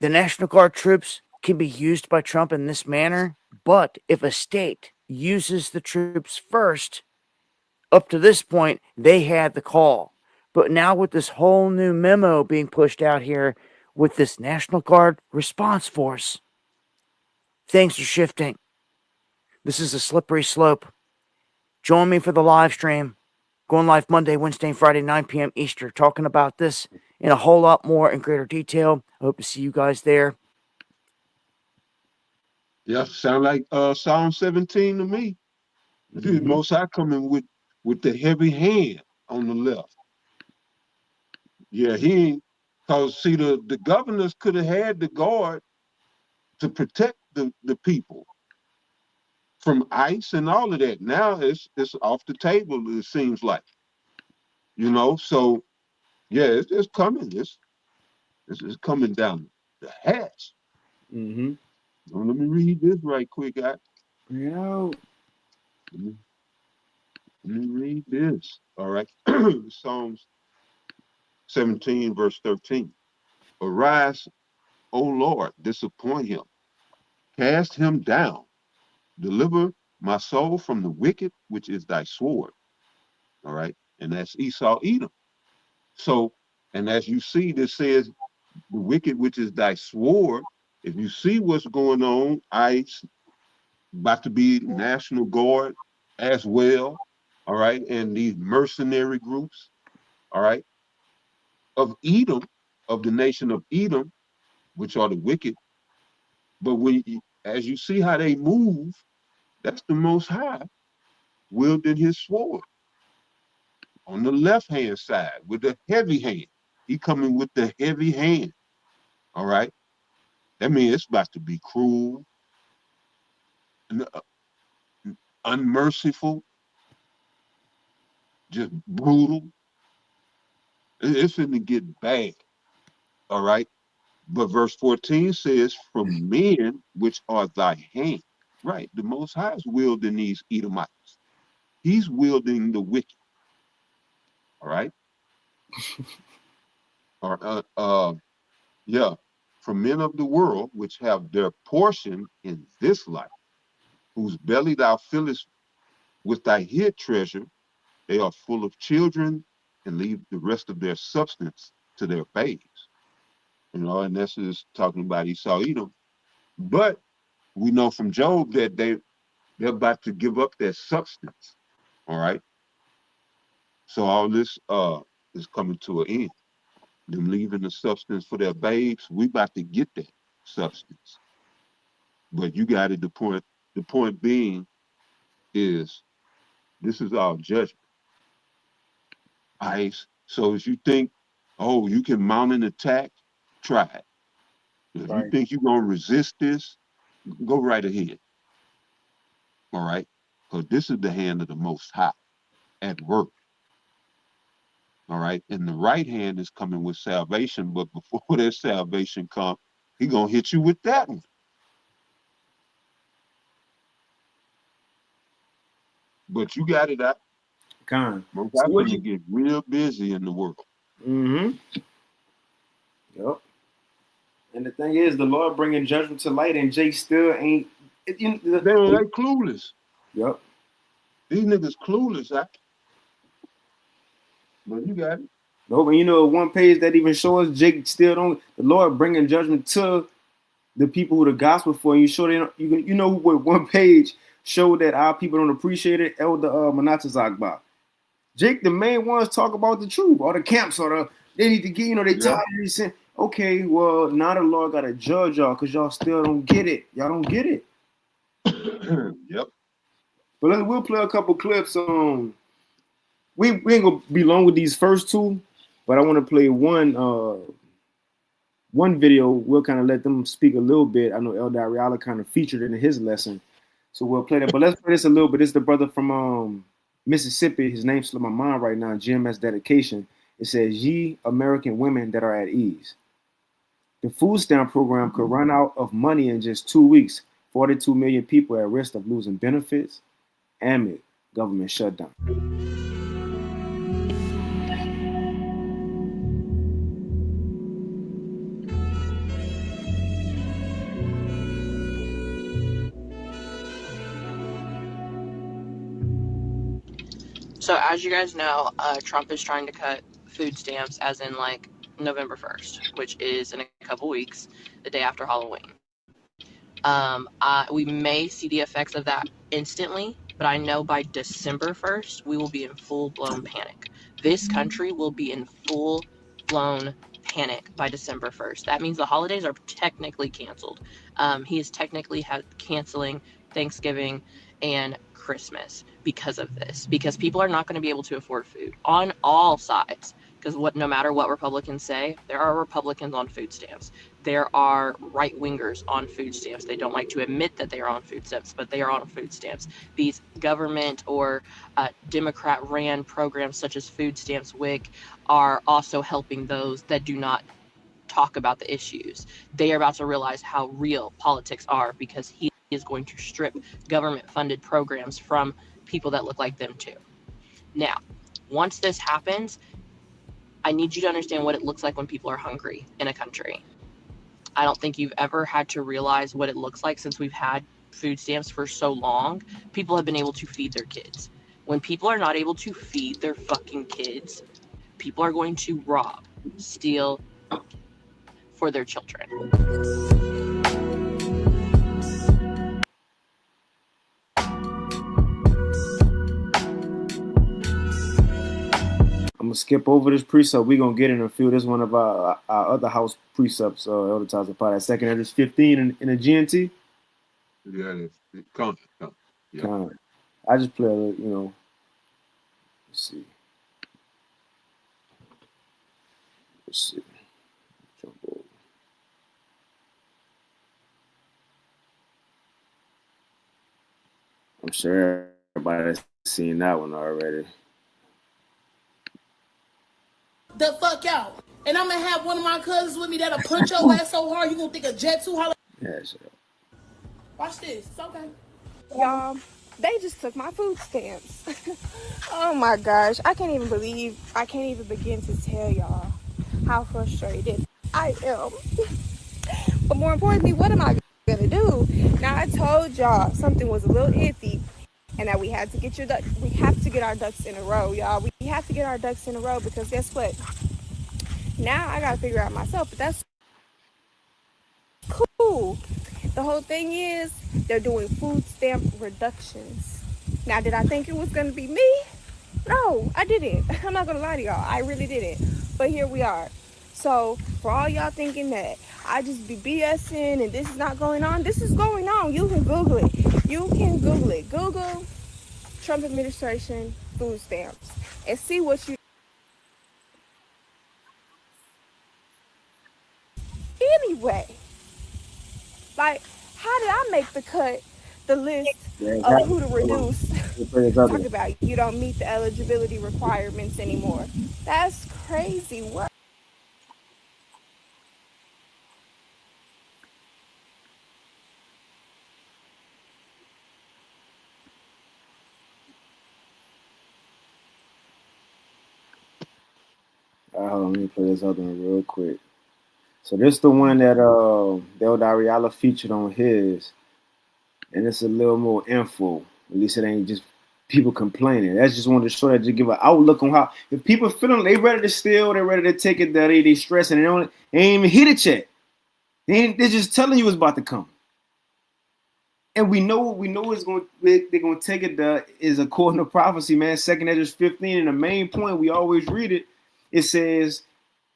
the National Guard troops can be used by Trump in this manner, but if a state uses the troops first, up to this point, they had the call. But now with this whole new memo being pushed out here with this National Guard response force, things are shifting. This is a slippery slope. Join me for the live stream. Going live Monday, Wednesday, and Friday, 9 p.m. Eastern, talking about this in a whole lot more in greater detail. I hope to see you guys there. Yeah, sound like Psalm 17 to me. Most High coming with the heavy hand on the left. Yeah, he ain't, because see, the governors could have had the guard to protect the people from ICE and all of that. Now it's off the table, it seems like. So yeah, it's coming. It's coming down the hatch. Mm-hmm. So let me read this right quick. Bring it out. Let me read this. All right. Psalms 17, verse 13. Arise, O Lord, disappoint him. Cast him down. Deliver my soul from the wicked, which is thy sword. All right. And that's Esau, Edom. So, and as you see, this says the wicked, which is thy sword. If you see what's going on, ICE about to be National Guard as well. All right. And these mercenary groups, all right, of Edom, of the nation of Edom, which are the wicked. But as you see how they move, that's the Most High wielding his sword on the left hand side with the heavy hand. He coming with the heavy hand. All right. That means it's about to be cruel, unmerciful, just brutal. It's going to get bad. All right. But verse 14 says, from men which are thy hand. Right. The Most High is wielding these Edomites. He's wielding the wicked. All right. Yeah. From men of the world, which have their portion in this life, whose belly thou fillest with thy hid treasure, they are full of children and leave the rest of their substance to their babes. And this is talking about Esau, Edom. But we know from Job that they're about to give up their substance. All right. So all this is coming to an end. Them leaving the substance for their babes, we about to get that substance. But you got it. The point being is this is our judgment. ICE. So if you think, oh, you can mount an attack, try it. If you think you're going to resist this, go right ahead. All right? Because this is the hand of the Most High at work. All right? And the right hand is coming with salvation, but before that salvation comes, he's going to hit you with that one. But you got it out. Con. Most High going to get real busy in the world. Mm-hmm. Yep. And the thing is, the Lord bringing judgment to light, and Jake still ain't. They clueless. Yep. These niggas clueless, But you got it. No, but one page that even shows Jake still don't. The Lord bringing judgment to the people who the gospel for. You sure they don't? What one page showed that our people don't appreciate it? Elder Manasseh Zagba. Jake, the main ones talk about the truth. Or the camps, they need to get. They tired of this. Okay, well now the Lord got to judge y'all because y'all still don't get it. Y'all don't get it. Yep. But we'll play a couple clips. We ain't gonna be long with these first two, but I want to play one video. We'll kind of let them speak a little bit. I know Elder Ariala kind of featured it in his lesson, so we'll play that. But let's play this a little bit. This is the brother from Mississippi. His name slipped my mind right now. GMS dedication. It says, "Ye American women that are at ease. The food stamp program could run out of money in just 2 weeks. 42 million people at risk of losing benefits amid government shutdown." So as you guys know, Trump is trying to cut food stamps as in like November 1st, which is in a couple weeks, the day after Halloween. We may see the effects of that instantly, but I know by December 1st, we will be in full-blown panic. This country will be in full-blown panic by December 1st. That means the holidays are technically canceled. He is technically canceling Thanksgiving and Christmas because of this, because people are not going to be able to afford food on all sides, because because no matter what Republicans say, there are Republicans on food stamps. There are right-wingers on food stamps. They don't like to admit that they are on food stamps, but they are on food stamps. These government or Democrat-ran programs such as food stamps, WIC, are also helping those that do not talk about the issues. They are about to realize how real politics are, because he is going to strip government-funded programs from people that look like them too. Now, once this happens, I need you to understand what it looks like when people are hungry in a country. I don't think you've ever had to realize what it looks like since we've had food stamps for so long. People have been able to feed their kids. When people are not able to feed their fucking kids, people are going to rob, steal for their children. I'm gonna skip over this precept. We're gonna get in a few. This is one of our other house precepts, Elder Tyson Pot. That second Ezra 15 in the GNT. Yeah, come. Yeah. I just play, let's see. Jump over. I'm sure everybody's seen that one already. The fuck out. And I'm gonna have one of my cousins with me that'll punch your ass so hard you gonna think a jet too hard. Yeah, sure. Watch this. It's okay. Y'all, they just took my food stamps. Oh my gosh. I can't even begin to tell y'all how frustrated I am. But more importantly, what am I gonna do? Now, I told y'all something was a little iffy, and that we have to get our ducks in a row, y'all. We have to get our ducks in a row, because guess what? Now I gotta figure out myself, but that's cool. The whole thing is they're doing food stamp reductions. Now, did I think it was gonna be me? No, I didn't. I'm not gonna lie to y'all. I really didn't. But here we are. So for all y'all thinking that I just be BSing and this is not going on, this is going on. You can Google it. Google Trump administration food stamps and see what you. Anyway, like, how did I make the list of who to reduce? Talk about you don't meet the eligibility requirements anymore. That's crazy. What? Hold on, let me play this other one real quick. So this is the one that Elder Ariala featured on his, and it's a little more info. At least it ain't just people complaining. That's just wanted to show that, to give an outlook on how, if people feeling they ready to steal, they're ready to take it, that they stressing, they ain't even hit it yet. They're just telling you it's about to come. And we know they're gonna take it. Is according to prophecy, man. 2 Ezra 15, and the main point we always read it. It says,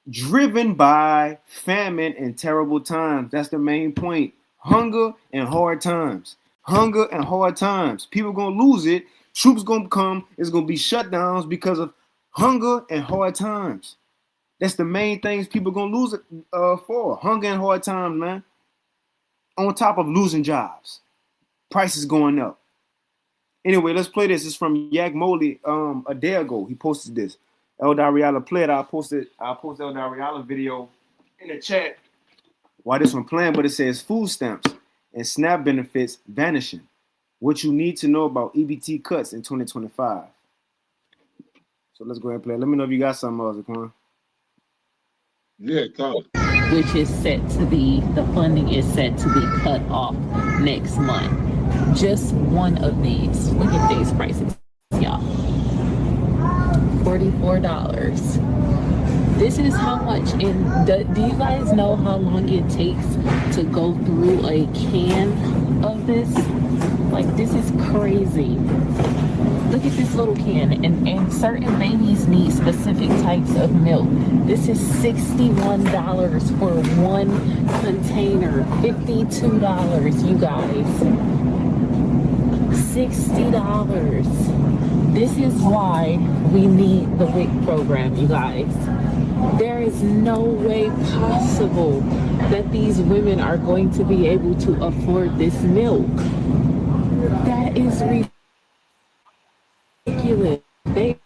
driven by famine and terrible times. That's the main point. Hunger and hard times. Hunger and hard times. People gonna lose it. Troops gonna come. It's gonna be shutdowns because of hunger and hard times. That's the main things people gonna lose it for. Hunger and hard times, man. On top of losing jobs. Prices going up. Anyway, let's play this. It's from Yak Moley a day ago. He posted this. Elder Ariala played. I'll post Elder Ariala video in the chat while this one playing, but it says food stamps and SNAP benefits vanishing. What you need to know about EBT cuts in 2025. So let's go ahead and play. Let me know if you got something else, Zaquan. Yeah, come. Which is set to be, the funding is set to be cut off next month. Just one of these. Look at these prices, y'all. $44. This is how much. And do you guys know how long it takes to go through a can of this? Like, this is crazy. Look at this little can, and certain babies need specific types of milk. This is $61 for one container. $52, you guys. $60. This is why we need the WIC program, you guys. There is no way possible that these women are going to be able to afford this milk. That is ridiculous. They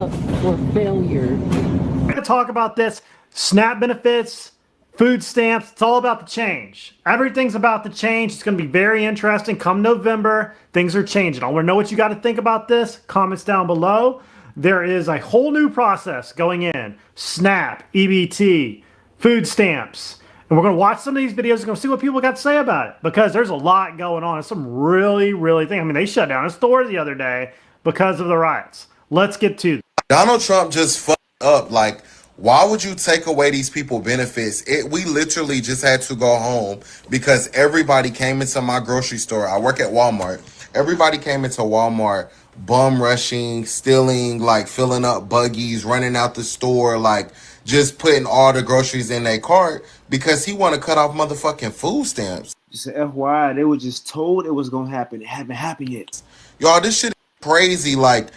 are for failure. We're going to talk about this. SNAP benefits, food stamps. It's all about the change. Everything's about the change. It's going to be very interesting. Come November, things are changing. I want to know what you got to think about this. Comments down below. There is a whole new process going in. SNAP, EBT, food stamps. And we're going to watch some of these videos and go see what people got to say about it. Because there's a lot going on. It's some really things. I mean, they shut down a store the other day because of the riots. Let's get to it. Donald Trump just fucked up. Like, why would you take away these people benefits? We literally just had to go home because everybody came into my grocery store. I work at Walmart. Everybody came into Walmart bum rushing, stealing, like filling up buggies, running out the store, like just putting all the groceries in their cart because he want to cut off motherfucking food stamps. Just an FYI, they were just told it was gonna happen. It haven't happened yet. Y'all, this shit is crazy. Like,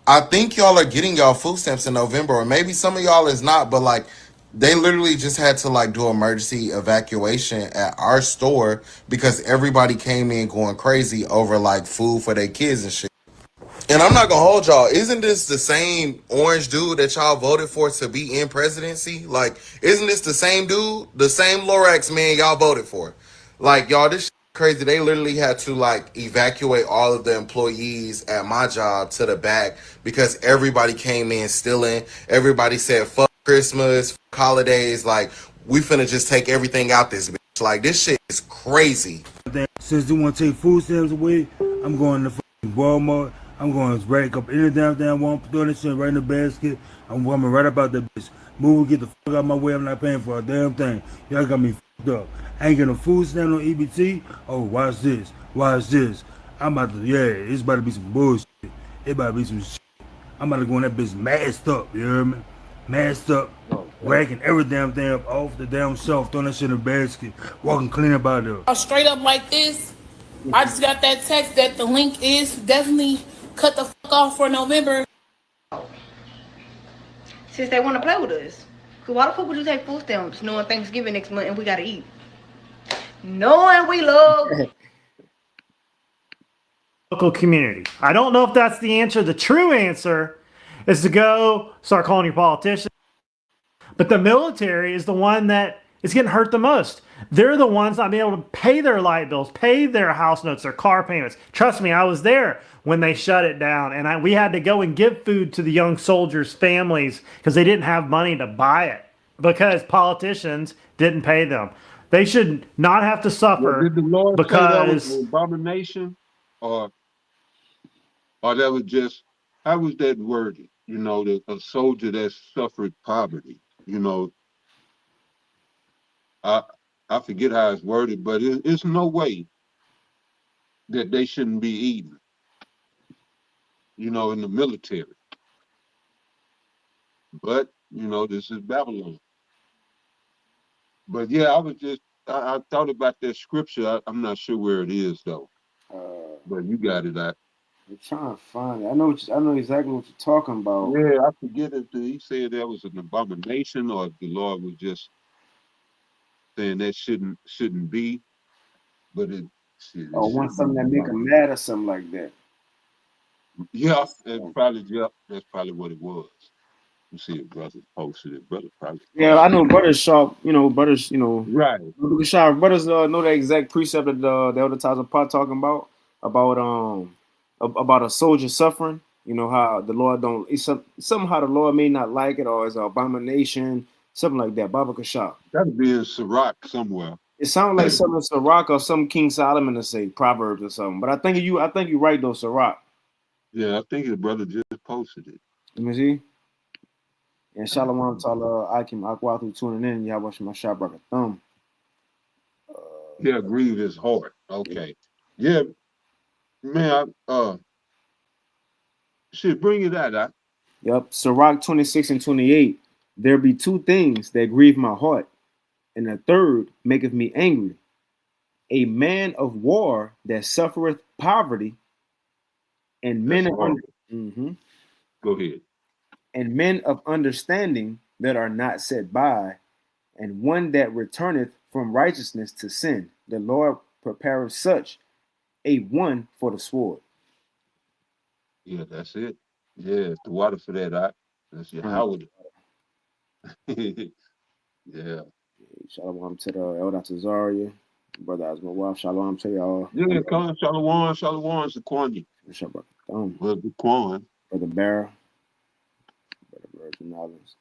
I think y'all are getting y'all food stamps in November, or maybe some of y'all is not, but like they literally just had to like do emergency evacuation at our store because everybody came in going crazy over like food for their kids and shit. And I'm not gonna hold y'all. Isn't this the same orange dude that y'all voted for to be in presidency? Like, isn't this the same dude, the same Lorax man y'all voted for? Like, y'all, this shit crazy. They literally had to like evacuate all of the employees at my job to the back because everybody came in stealing. Everybody said fuck Christmas, fuck holidays. Like, we finna just take everything out this bitch. Like, this shit is crazy. Since they want to take food stamps away, I'm going to fucking Walmart. I'm going to rack up any damn Walmart, throw that shit right in the basket. I'm coming right about that bitch. Move, get the fuck out of my way. I'm not paying for a damn thing. Y'all got me fucked up. I ain't getting a food stamp on EBT. Oh, watch this. Watch this. I'm about to, it's about to be some bullshit. It about to be some shit. I'm about to go in that bitch masked up, you hear me? Masked up, racking every damn thing up off the damn shelf, throwing that shit in the basket, walking clean about it. Straight up like this. I just got that text that the link is definitely cut the fuck off for November. Since they want to play with us. Cause why the fuck would you take food stamps knowing Thanksgiving next month and we gotta eat? Knowing we love local community. I don't know if that's the answer. The true answer is to go start calling your politicians. But the military is the one that is getting hurt the most. They're the ones not being able to pay their light bills, pay their house notes, their car payments. Trust me, I was there when they shut it down. And we had to go and give food to the young soldiers' families because they didn't have money to buy it because politicians didn't pay them. They should not have to suffer. Did the Lord because say that was an abomination? Or that was just, how was that worded? You know, a soldier that suffered poverty, you know. I forget how it's worded, but it's no way that they shouldn't be eating, you know, in the military. But, you know, this is Babylon. But yeah, I thought about that scripture. I'm not sure where it is though. But you got it. I'm trying to find it. I know exactly what you're talking about. Yeah, I forget if he said that was an abomination or if the Lord was just saying that shouldn't be, but it. Want something that make them mad or something like that. Yeah, that's probably what it was. You see, it, brother posted it, brother probably. Yeah, I know Brother Sharp. Brothers, right. Brother Sharp, brothers know the exact precept that the Elder Taza Pot talking about a soldier suffering. You know how the Lord don't. It's somehow the Lord may not like it or it's an abomination. Something like that. Baba Kashaf. That'd be in Sirach somewhere. It sounds like something in Sirach or some King Solomon to say Proverbs or something. But I think you're right though, Sirach. Yeah, I think his brother just posted it. Let me see. And Shalom Tala Akim Akwathu tuning in. Y'all watching my shop like a thumb. Yeah, grieve his heart. Okay. Yeah, man. Shit, bring it out. Yep. Sirach 26 and 28. There be two things that grieve my heart, and the third maketh me angry. A man of war that suffereth poverty, And men That's of horrible. Mhm. Go ahead. And men of understanding that are not set by, and one that returneth from righteousness to sin. The Lord prepareth such a one for the sword. Yeah, that's it. Yeah, the water for that. That's your Um, Howard. Yeah. Shalom to the Elder Tazaria, brother Asma Shalom to y'all. Yeah, come Shalom, Shalom, Zaquani. Shabbat. Well, Zaquan. Brother Barra, brother Virgin Islands,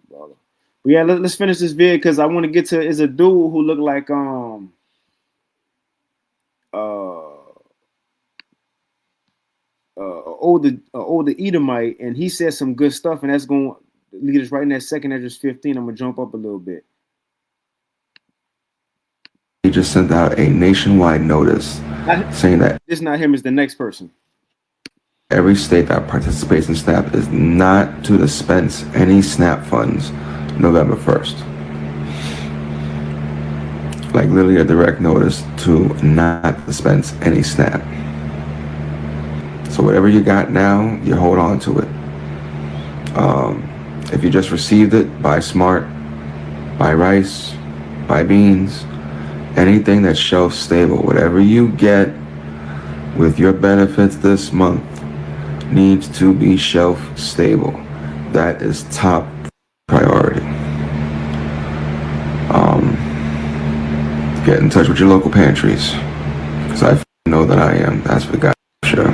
brother. But yeah, let's finish this video because I want to get to is a dude who looked like older Edomite, and he said some good stuff, and that's going to lead us right in that second Esdras 15. I'm gonna jump up a little bit. He just sent out a nationwide notice saying that this not him, is the next person. Every state that participates in SNAP is not to dispense any SNAP funds November 1st. Like literally a direct notice to not dispense any SNAP. So whatever you got now, you hold on to it. If you just received it, buy smart, buy rice, buy beans, anything that's shelf stable. Whatever you get with your benefits this month needs to be shelf stable. That is top priority. Get in touch with your local pantries, because I know that I am. That's for God sure.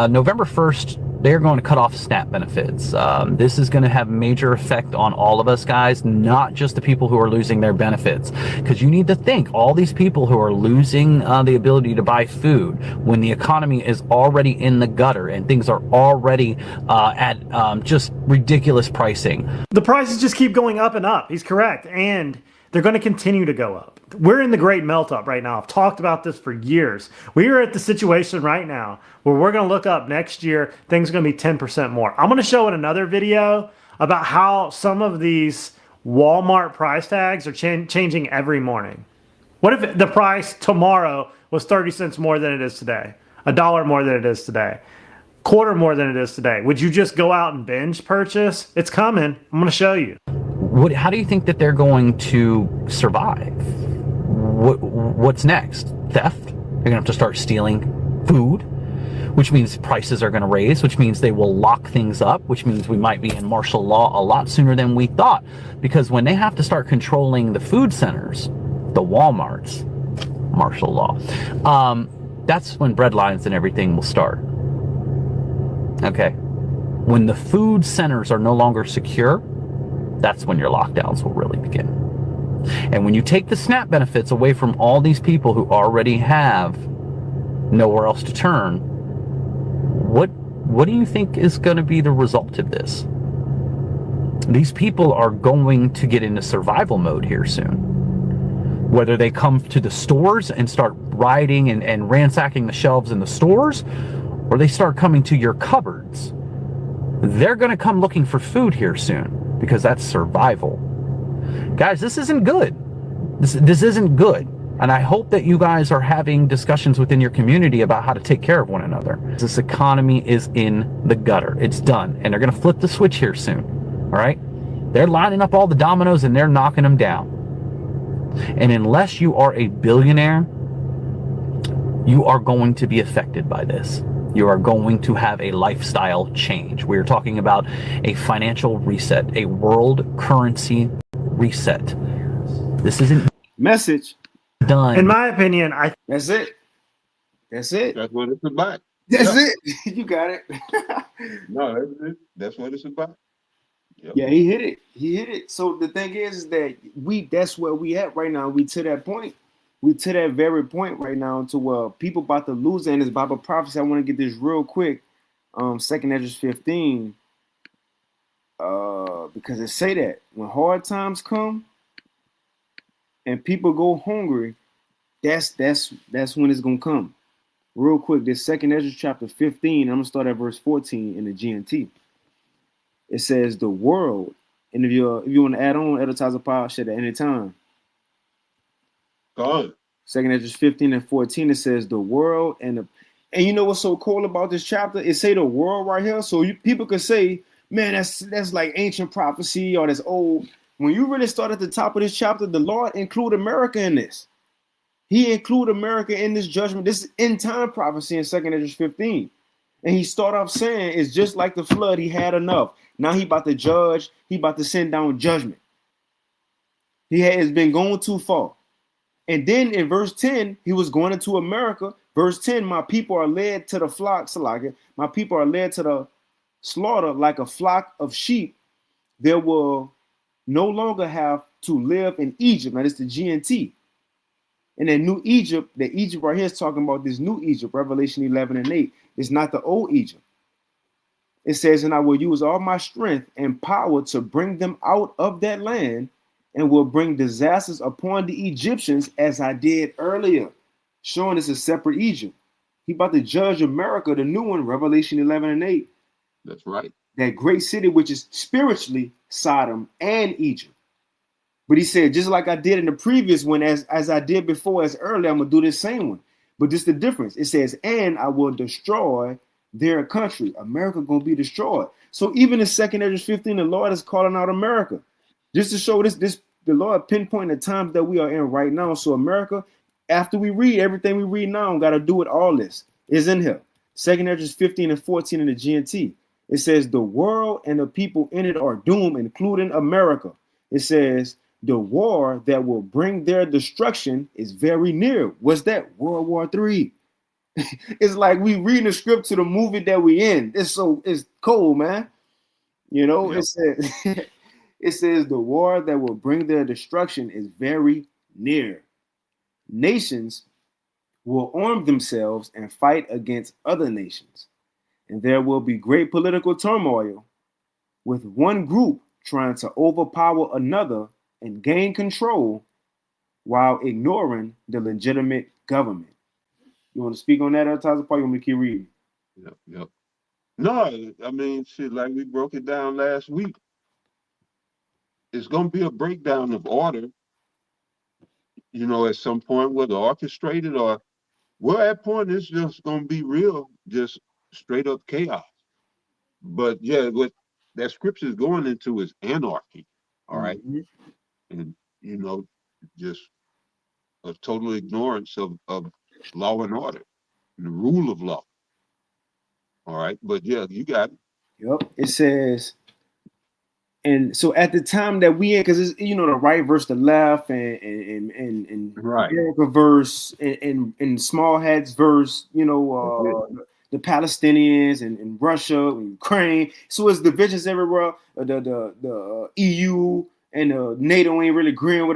November 1st, they're going to cut off SNAP benefits. This is going to have major effect on all of us, guys, not just the people who are losing their benefits. Because you need to think, all these people who are losing the ability to buy food when the economy is already in the gutter and things are already at just ridiculous pricing. The prices just keep going up and up. He's correct. And they're going to continue to go up. We're in the great melt up right now. I've talked about this for years. We are at the situation right now where we're going to look up next year, things are going to be 10% more. I'm going to show in another video about how some of these Walmart price tags are changing every morning. What if the price tomorrow was 30 cents more than it is today? $1 more than it is today? Quarter more than it is today? Would you just go out and binge purchase? It's coming. I'm going to show you. How do you think that they're going to survive? What's next? Theft? They're going to have to start stealing food, which means prices are going to raise, which means they will lock things up, which means we might be in martial law a lot sooner than we thought. Because when they have to start controlling the food centers, the Walmarts, martial law, that's when breadlines and everything will start. Okay? When the food centers are no longer secure, that's when your lockdowns will really begin. And when you take the SNAP benefits away from all these people who already have nowhere else to turn, what do you think is going to be the result of this? These people are going to get into survival mode here soon. Whether they come to the stores and start rioting and ransacking the shelves in the stores, or they start coming to your cupboards, they're going to come looking for food here soon. Because that's survival. Guys, this isn't good. This isn't good. And I hope that you guys are having discussions within your community about how to take care of one another. This economy is in the gutter. It's done. And they're going to flip the switch here soon. All right? They're lining up all the dominoes and they're knocking them down. And unless you are a billionaire, you are going to be affected by this. You are going to have a lifestyle change. We're talking about a financial reset, a world currency reset. This isn't message done. In my opinion, that's it. That's it. That's what it's about. That's it. You got it. No, that's it. That's what it's about. Yep. Yeah, he hit it. He hit it. So the thing is that that's where we at right now. We to that point. We to that very point right now to where people about to lose it. And it's Bible prophecy. I want to get this real quick. Second Esdras 15. Because it say that when hard times come and people go hungry, that's when it's gonna come. Real quick, this second Esdras chapter 15. I'm gonna start at verse 14 in the GNT. It says the world, and if you want to add on, advertiser power shit at any time. God. Second Ezra 15 and 14, it says the world and you know what's so cool about this chapter? It say the world right here. So people could say, man, that's like ancient prophecy or that's old. When you really start at the top of this chapter, the Lord include America in this. He include America in this judgment. This is end time prophecy in Second Ezra 15. And he start off saying it's just like the flood. He had enough. Now he about to judge. He about to send down judgment. He has been going too far. And then in verse 10, he was going into America. Verse 10, my people are led to the flock, Salakia. My people are led to the slaughter like a flock of sheep. They will no longer have to live in Egypt. Now, this is the GNT. And then New Egypt, the Egypt right here is talking about this new Egypt, Revelation 11 and 8. It's not the old Egypt. It says, and I will use all my strength and power to bring them out of that land and will bring disasters upon the Egyptians as I did earlier, showing it's a separate Egypt. He about to judge America, the new one, Revelation 11 and 8. That's right. That great city, which is spiritually Sodom and Egypt. But he said, just like I did in the previous one, as I did before, as earlier, I'm going to do this same one. But this is the difference. It says, and I will destroy their country. America going to be destroyed. So even in 2 Ezra 15, the Lord is calling out America. Just to show this, the Lord pinpoint the times that we are in right now. So America, after we read everything we read now, got to do with all this. Is in here. 2 Ezra 15 and 14 in the GNT. It says the world and the people in it are doomed, including America. It says the war that will bring their destruction is very near. What's that? World War III. It's like we reading the script to the movie that we in. It's cold, man. You know, yep. It says the war that will bring their destruction is very near. Nations will arm themselves and fight against other nations. And there will be great political turmoil with one group trying to overpower another and gain control while ignoring the legitimate government. You want to speak on that, Taza Paul? You want me to keep reading? Yep. No, I mean, shit, like we broke it down last week. It's going to be a breakdown of order, you know, at some point, whether orchestrated or, well, at point, it's just going to be real, just straight up chaos. But yeah, what that scripture is going into is anarchy, all right? Mm-hmm. And, you know, just a total ignorance of law and order and the rule of law. All right. But yeah, you got it. Yep. It says, and so at the time that we in, because it's, you know, the right versus the left and right. America verse and small hats verse, you know, the Palestinians and Russia and Ukraine. So it's divisions everywhere. The EU and NATO ain't really agreeing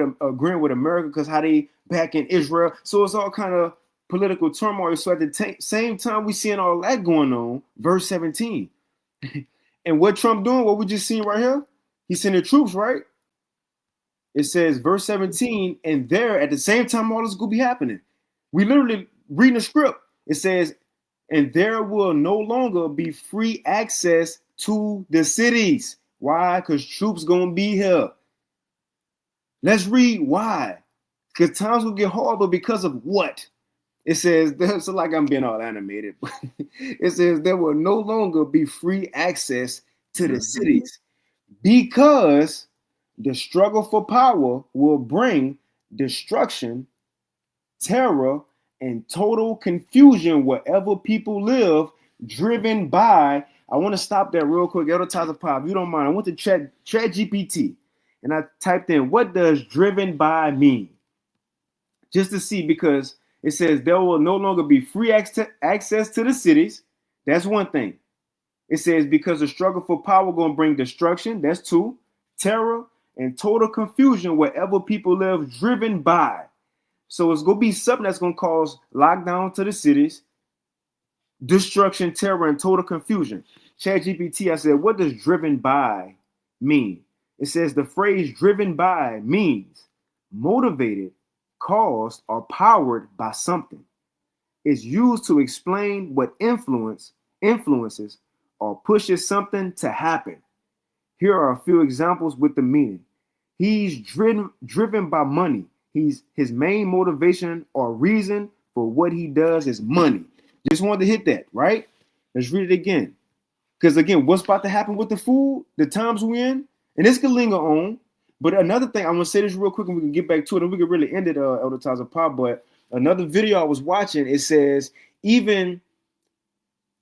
with America because how they back in Israel. So it's all kind of political turmoil. So at the same time we seeing all that going on, verse 17. And what Trump doing, what we just seen right here, he's sending troops, right? It says verse 17, and there at the same time all this will be happening. We literally reading the script. It says, and there will no longer be free access to the cities. Why? Because troops gonna be here. Let's read why. Because times will get horrible because of what? It says, so like I'm being all animated. It says there will no longer be free access to the cities because the struggle for power will bring destruction, terror, and total confusion wherever people live, driven by. I want to stop there real quick. Advertiser Pop, if you don't mind. I went to Chat GPT and I typed in, what does driven by mean? Just to see, because it says there will no longer be free access to the cities. That's one thing. It says because the struggle for power going to bring destruction. That's two. Terror and total confusion wherever people live, driven by. So it's going to be something that's going to cause lockdown to the cities, destruction, terror, and total confusion. ChatGPT, I said, what does driven by mean? It says the phrase driven by means motivated, caused, or powered by something. It's used to explain what influences or pushes something to happen. Here are a few examples with the meaning. He's driven by money. his main motivation or reason for what he does is money. Just wanted to hit that, right? Let's read it again. Because again, what's about to happen with the food, the times we're in, and this could linger on. But another thing, I'm gonna say this real quick, and we can get back to it, and we can really end it, Elder Taza Pop. But another video I was watching, it says even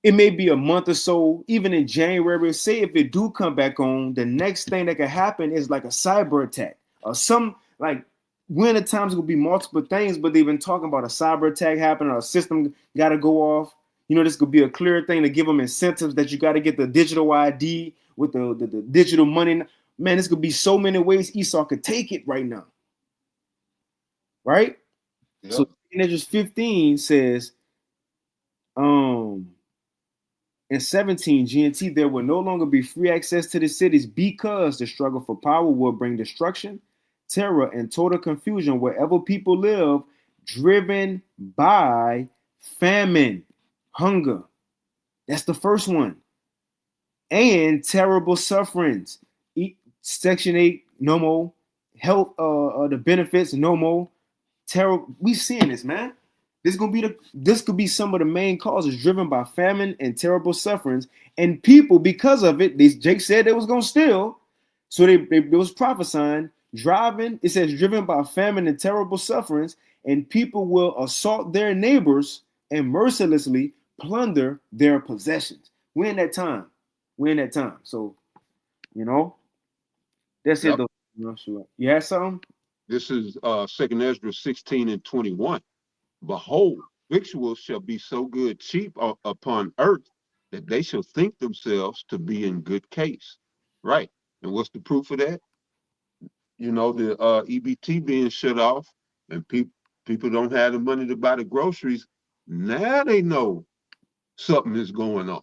it may be a month or so, even in January. Say if it do come back on, the next thing that could happen is like a cyber attack or some like. When at times it will be multiple things, but they've been talking about a cyber attack happening or a system got to go off. You know, this could be a clear thing to give them incentives that you got to get the digital ID with the digital money. Man, this could be so many ways Esau could take it right now. Right? Yep. So Exodus 15 says, in 17 GNT, there will no longer be free access to the cities because the struggle for power will bring destruction, terror, and total confusion wherever people live, driven by famine, hunger. That's the first one. And terrible sufferings. Section 8, no more. Health, the benefits, no more. Terror. We seeing this, man. This could be some of the main causes driven by famine and terrible sufferings. And people, because of it, Jake said they was gonna steal. So they was prophesying. Driving, it says, driven by famine and terrible sufferings, and people will assault their neighbors and mercilessly plunder their possessions. We're in that time. So, you know, that's it. Though. Sure. You had something? This is 2nd Ezra 16 and 21. Behold, victuals shall be so good cheap upon earth that they shall think themselves to be in good case. Right. And what's the proof of that? You know, the EBT being shut off and people don't have the money to buy the groceries. Now they know something is going on.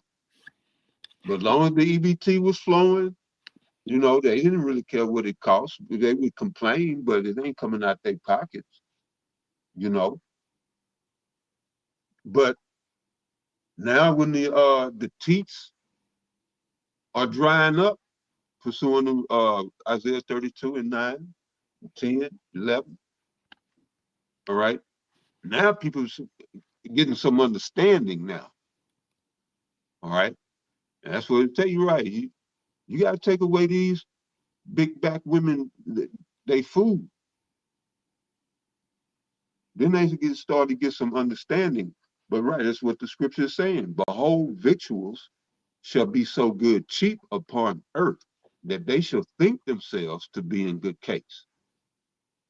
But as long as the EBT was flowing, you know, they didn't really care what it cost. They would complain, but it ain't coming out their pockets, you know. But now when the teats are drying up, pursuing Isaiah 32 and 9, 10, 11. All right. Now people are getting some understanding now. All right. And that's what it tell you, right? You got to take away these big back women, they food. Then they start to get some understanding. But right, that's what the scripture is saying. Behold, victuals shall be so good cheap upon earth that they shall think themselves to be in good case.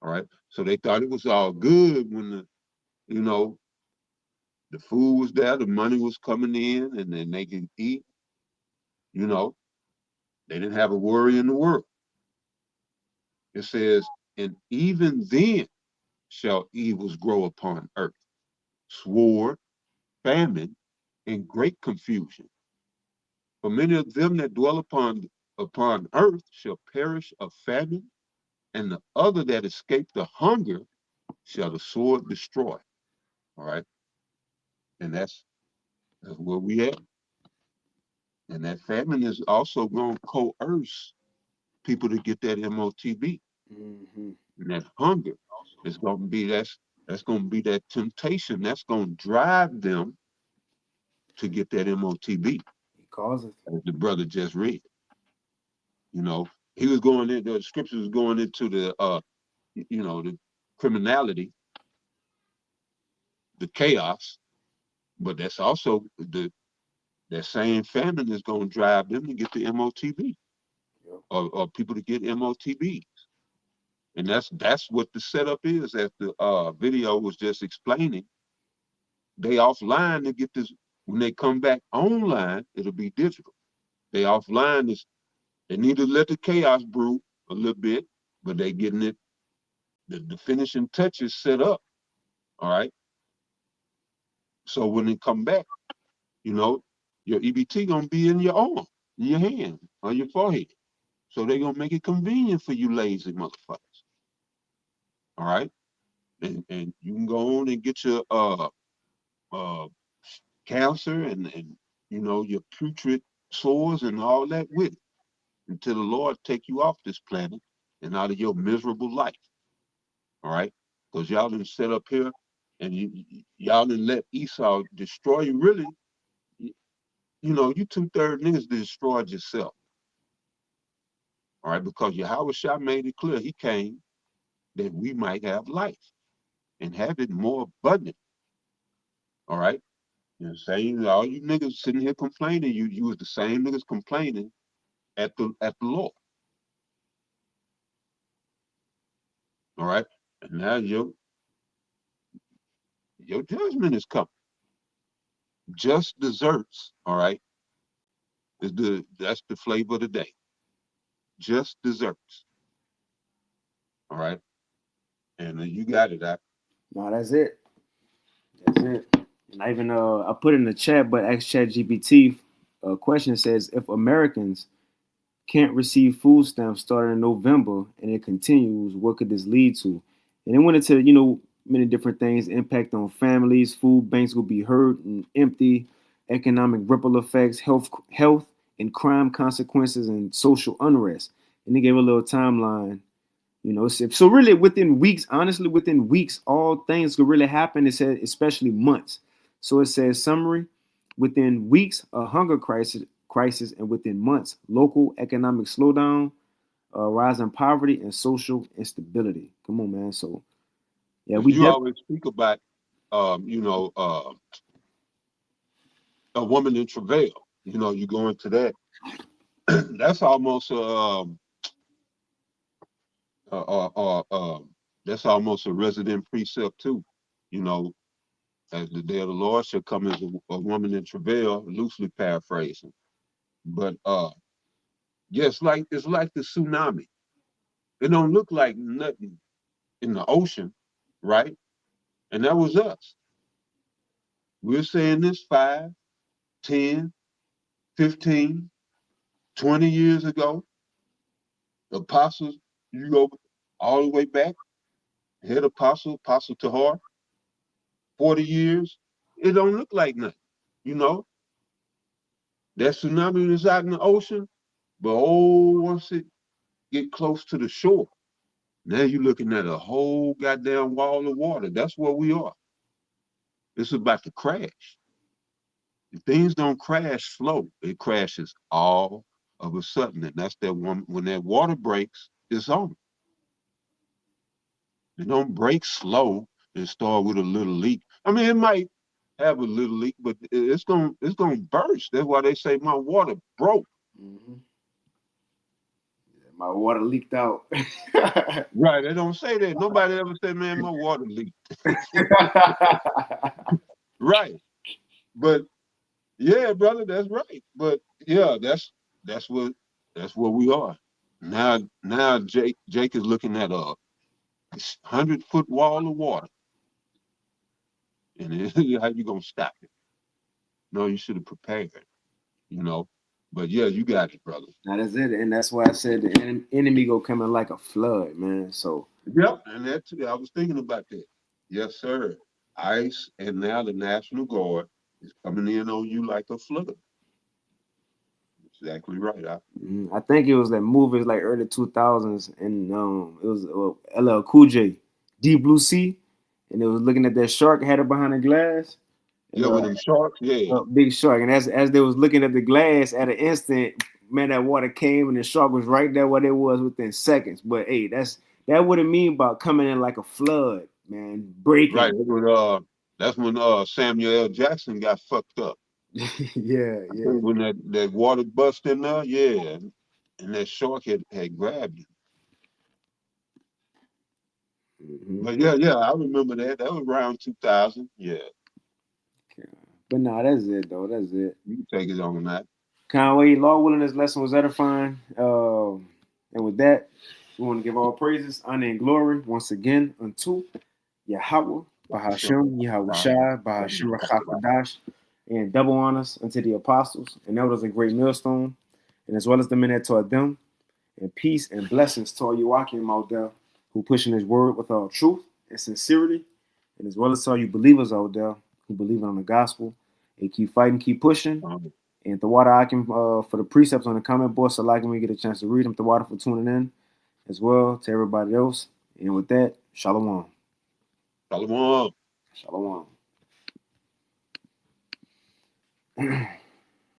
All right. So they thought it was all good when the food was there, the money was coming in, and then they could eat. You know, they didn't have a worry in the world. It says, and even then shall evils grow upon earth, sword, famine, and great confusion. For many of them that dwell upon earth shall perish of famine, and the other that escape the hunger shall the sword destroy. All right. And that's where we at. And that famine is also going to coerce people to get that MOTB. Mm-hmm. And that hunger is going to be that's going to be that temptation that's going to drive them to get that MOTB. As the brother just read. You know, he was going in, the scripture was going into the the criminality, the chaos, but that's also that same famine is going to drive them to get the MOTB. Yep. or people to get MOTBs. And that's what the setup is, as the video was just explaining. They offline to get this. When they come back online, it'll be digital. They offline they need to let the chaos brew a little bit, but they getting it, the finishing touches set up. All right. So when they come back, your EBT gonna be in your arm, in your hand, on your forehead. So they're gonna make it convenient for you lazy motherfuckers. All right. And you can go on and get your cancer and your putrid sores and all that with it until the Lord take you off this planet and out of your miserable life. All right. because y'all didn't set up here and y'all didn't let Esau destroy you. Really, you know, you 2/3 niggas destroyed yourself. All right, because Yahweh Shah made it clear he came that we might have life and have it more abundant. All right. You know what I'm saying? All you niggas sitting here complaining, you was the same niggas complaining at the Lord. All right. And now your judgment is coming. Just desserts, all right, that's the flavor of the day. Just desserts. All right. And you got it. No, that's it. That's it. And I even I put in the chat, but asked ChatGPT a question says, if Americans can't receive food stamps starting in November and it continues, what could this lead to? And it went into, you know, many different things, impact on families, food banks will be hurt and empty, economic ripple effects, health and crime consequences, and social unrest. And they gave a little timeline. You know, so really within weeks, honestly, within weeks, all things could really happen. It said, especially months. So it says summary, within weeks, a hunger crisis, and within months, local economic slowdown, rising poverty, and social instability. Come on, man. So yeah, you always speak about, you know, a woman in travail. You know, you go into that. That's almost that's almost a resident precept too. You know, as the day of the Lord shall come as a woman in travail, loosely paraphrasing. But yeah, it's like the tsunami. It don't look like nothing in the ocean, right? And that was us. We're saying this 5, 10, 15, 20 years ago. Apostles, you go all the way back, head apostle Tahar, 40 years. It don't look like nothing, you know? That tsunami is out in the ocean, but once it get close to the shore, now you're looking at a whole goddamn wall of water. That's where we are. It's about to crash. If things don't crash slow, it crashes all of a sudden. And that's that one, when that water breaks, it's on. It don't break slow and start with a little leak. I mean, it might have a little leak, but it's gonna burst. That's why they say my water broke. Mm-hmm. My water leaked out. Right, they don't say that. Nobody ever said, man, my water leaked. Right. But yeah, brother, that's right. But yeah, that's what we are. Now Jake is looking at a 100-foot wall of water. And how you gonna stop it? No, you should have prepared, you know. But yeah, you got it, brother. That is it. And that's why I said the enemy go coming like a flood, man. So yep, and that too. I was thinking about that. Yes, sir. ICE and now the National Guard is coming in on you like a flood. Exactly right. I think it was that movie, like early 2000s, and it was LL Cool J, Deep Blue Sea, and it was looking at that shark had it behind the glass. Yeah, with them sharks, yeah. Big shark, and as they was looking at the glass, at an instant, man, that water came, and the shark was right there where it was within seconds. But hey, that what it mean about coming in like a flood, man, breaking. Right. That's when Samuel L. Jackson got fucked up. Yeah. When that water bust in there, yeah, and that shark had grabbed him. Mm-hmm. But yeah, I remember that. That was around 2000. Yeah. But no, that's it though. That's it. You can take it on that. Conway, Lord willing, this lesson was edifying. And with that, we want to give all praises, honor, and glory once again unto Yahweh, Bahashem, Yahweh Shai, Bahashem Rachakadash, and double honors unto the apostles and elders of Great Millstone, and as well as the men that taught them, and peace and blessings to all you Joachim out there who pushing his word with all truth and sincerity, and as well as to all you believers out there who believe on the gospel and keep fighting, keep pushing. And the water I can for the precepts on the comment board, so like when we get a chance to read them. The water for tuning in as well to everybody else. And with that, shalom. Shalom. Shalom.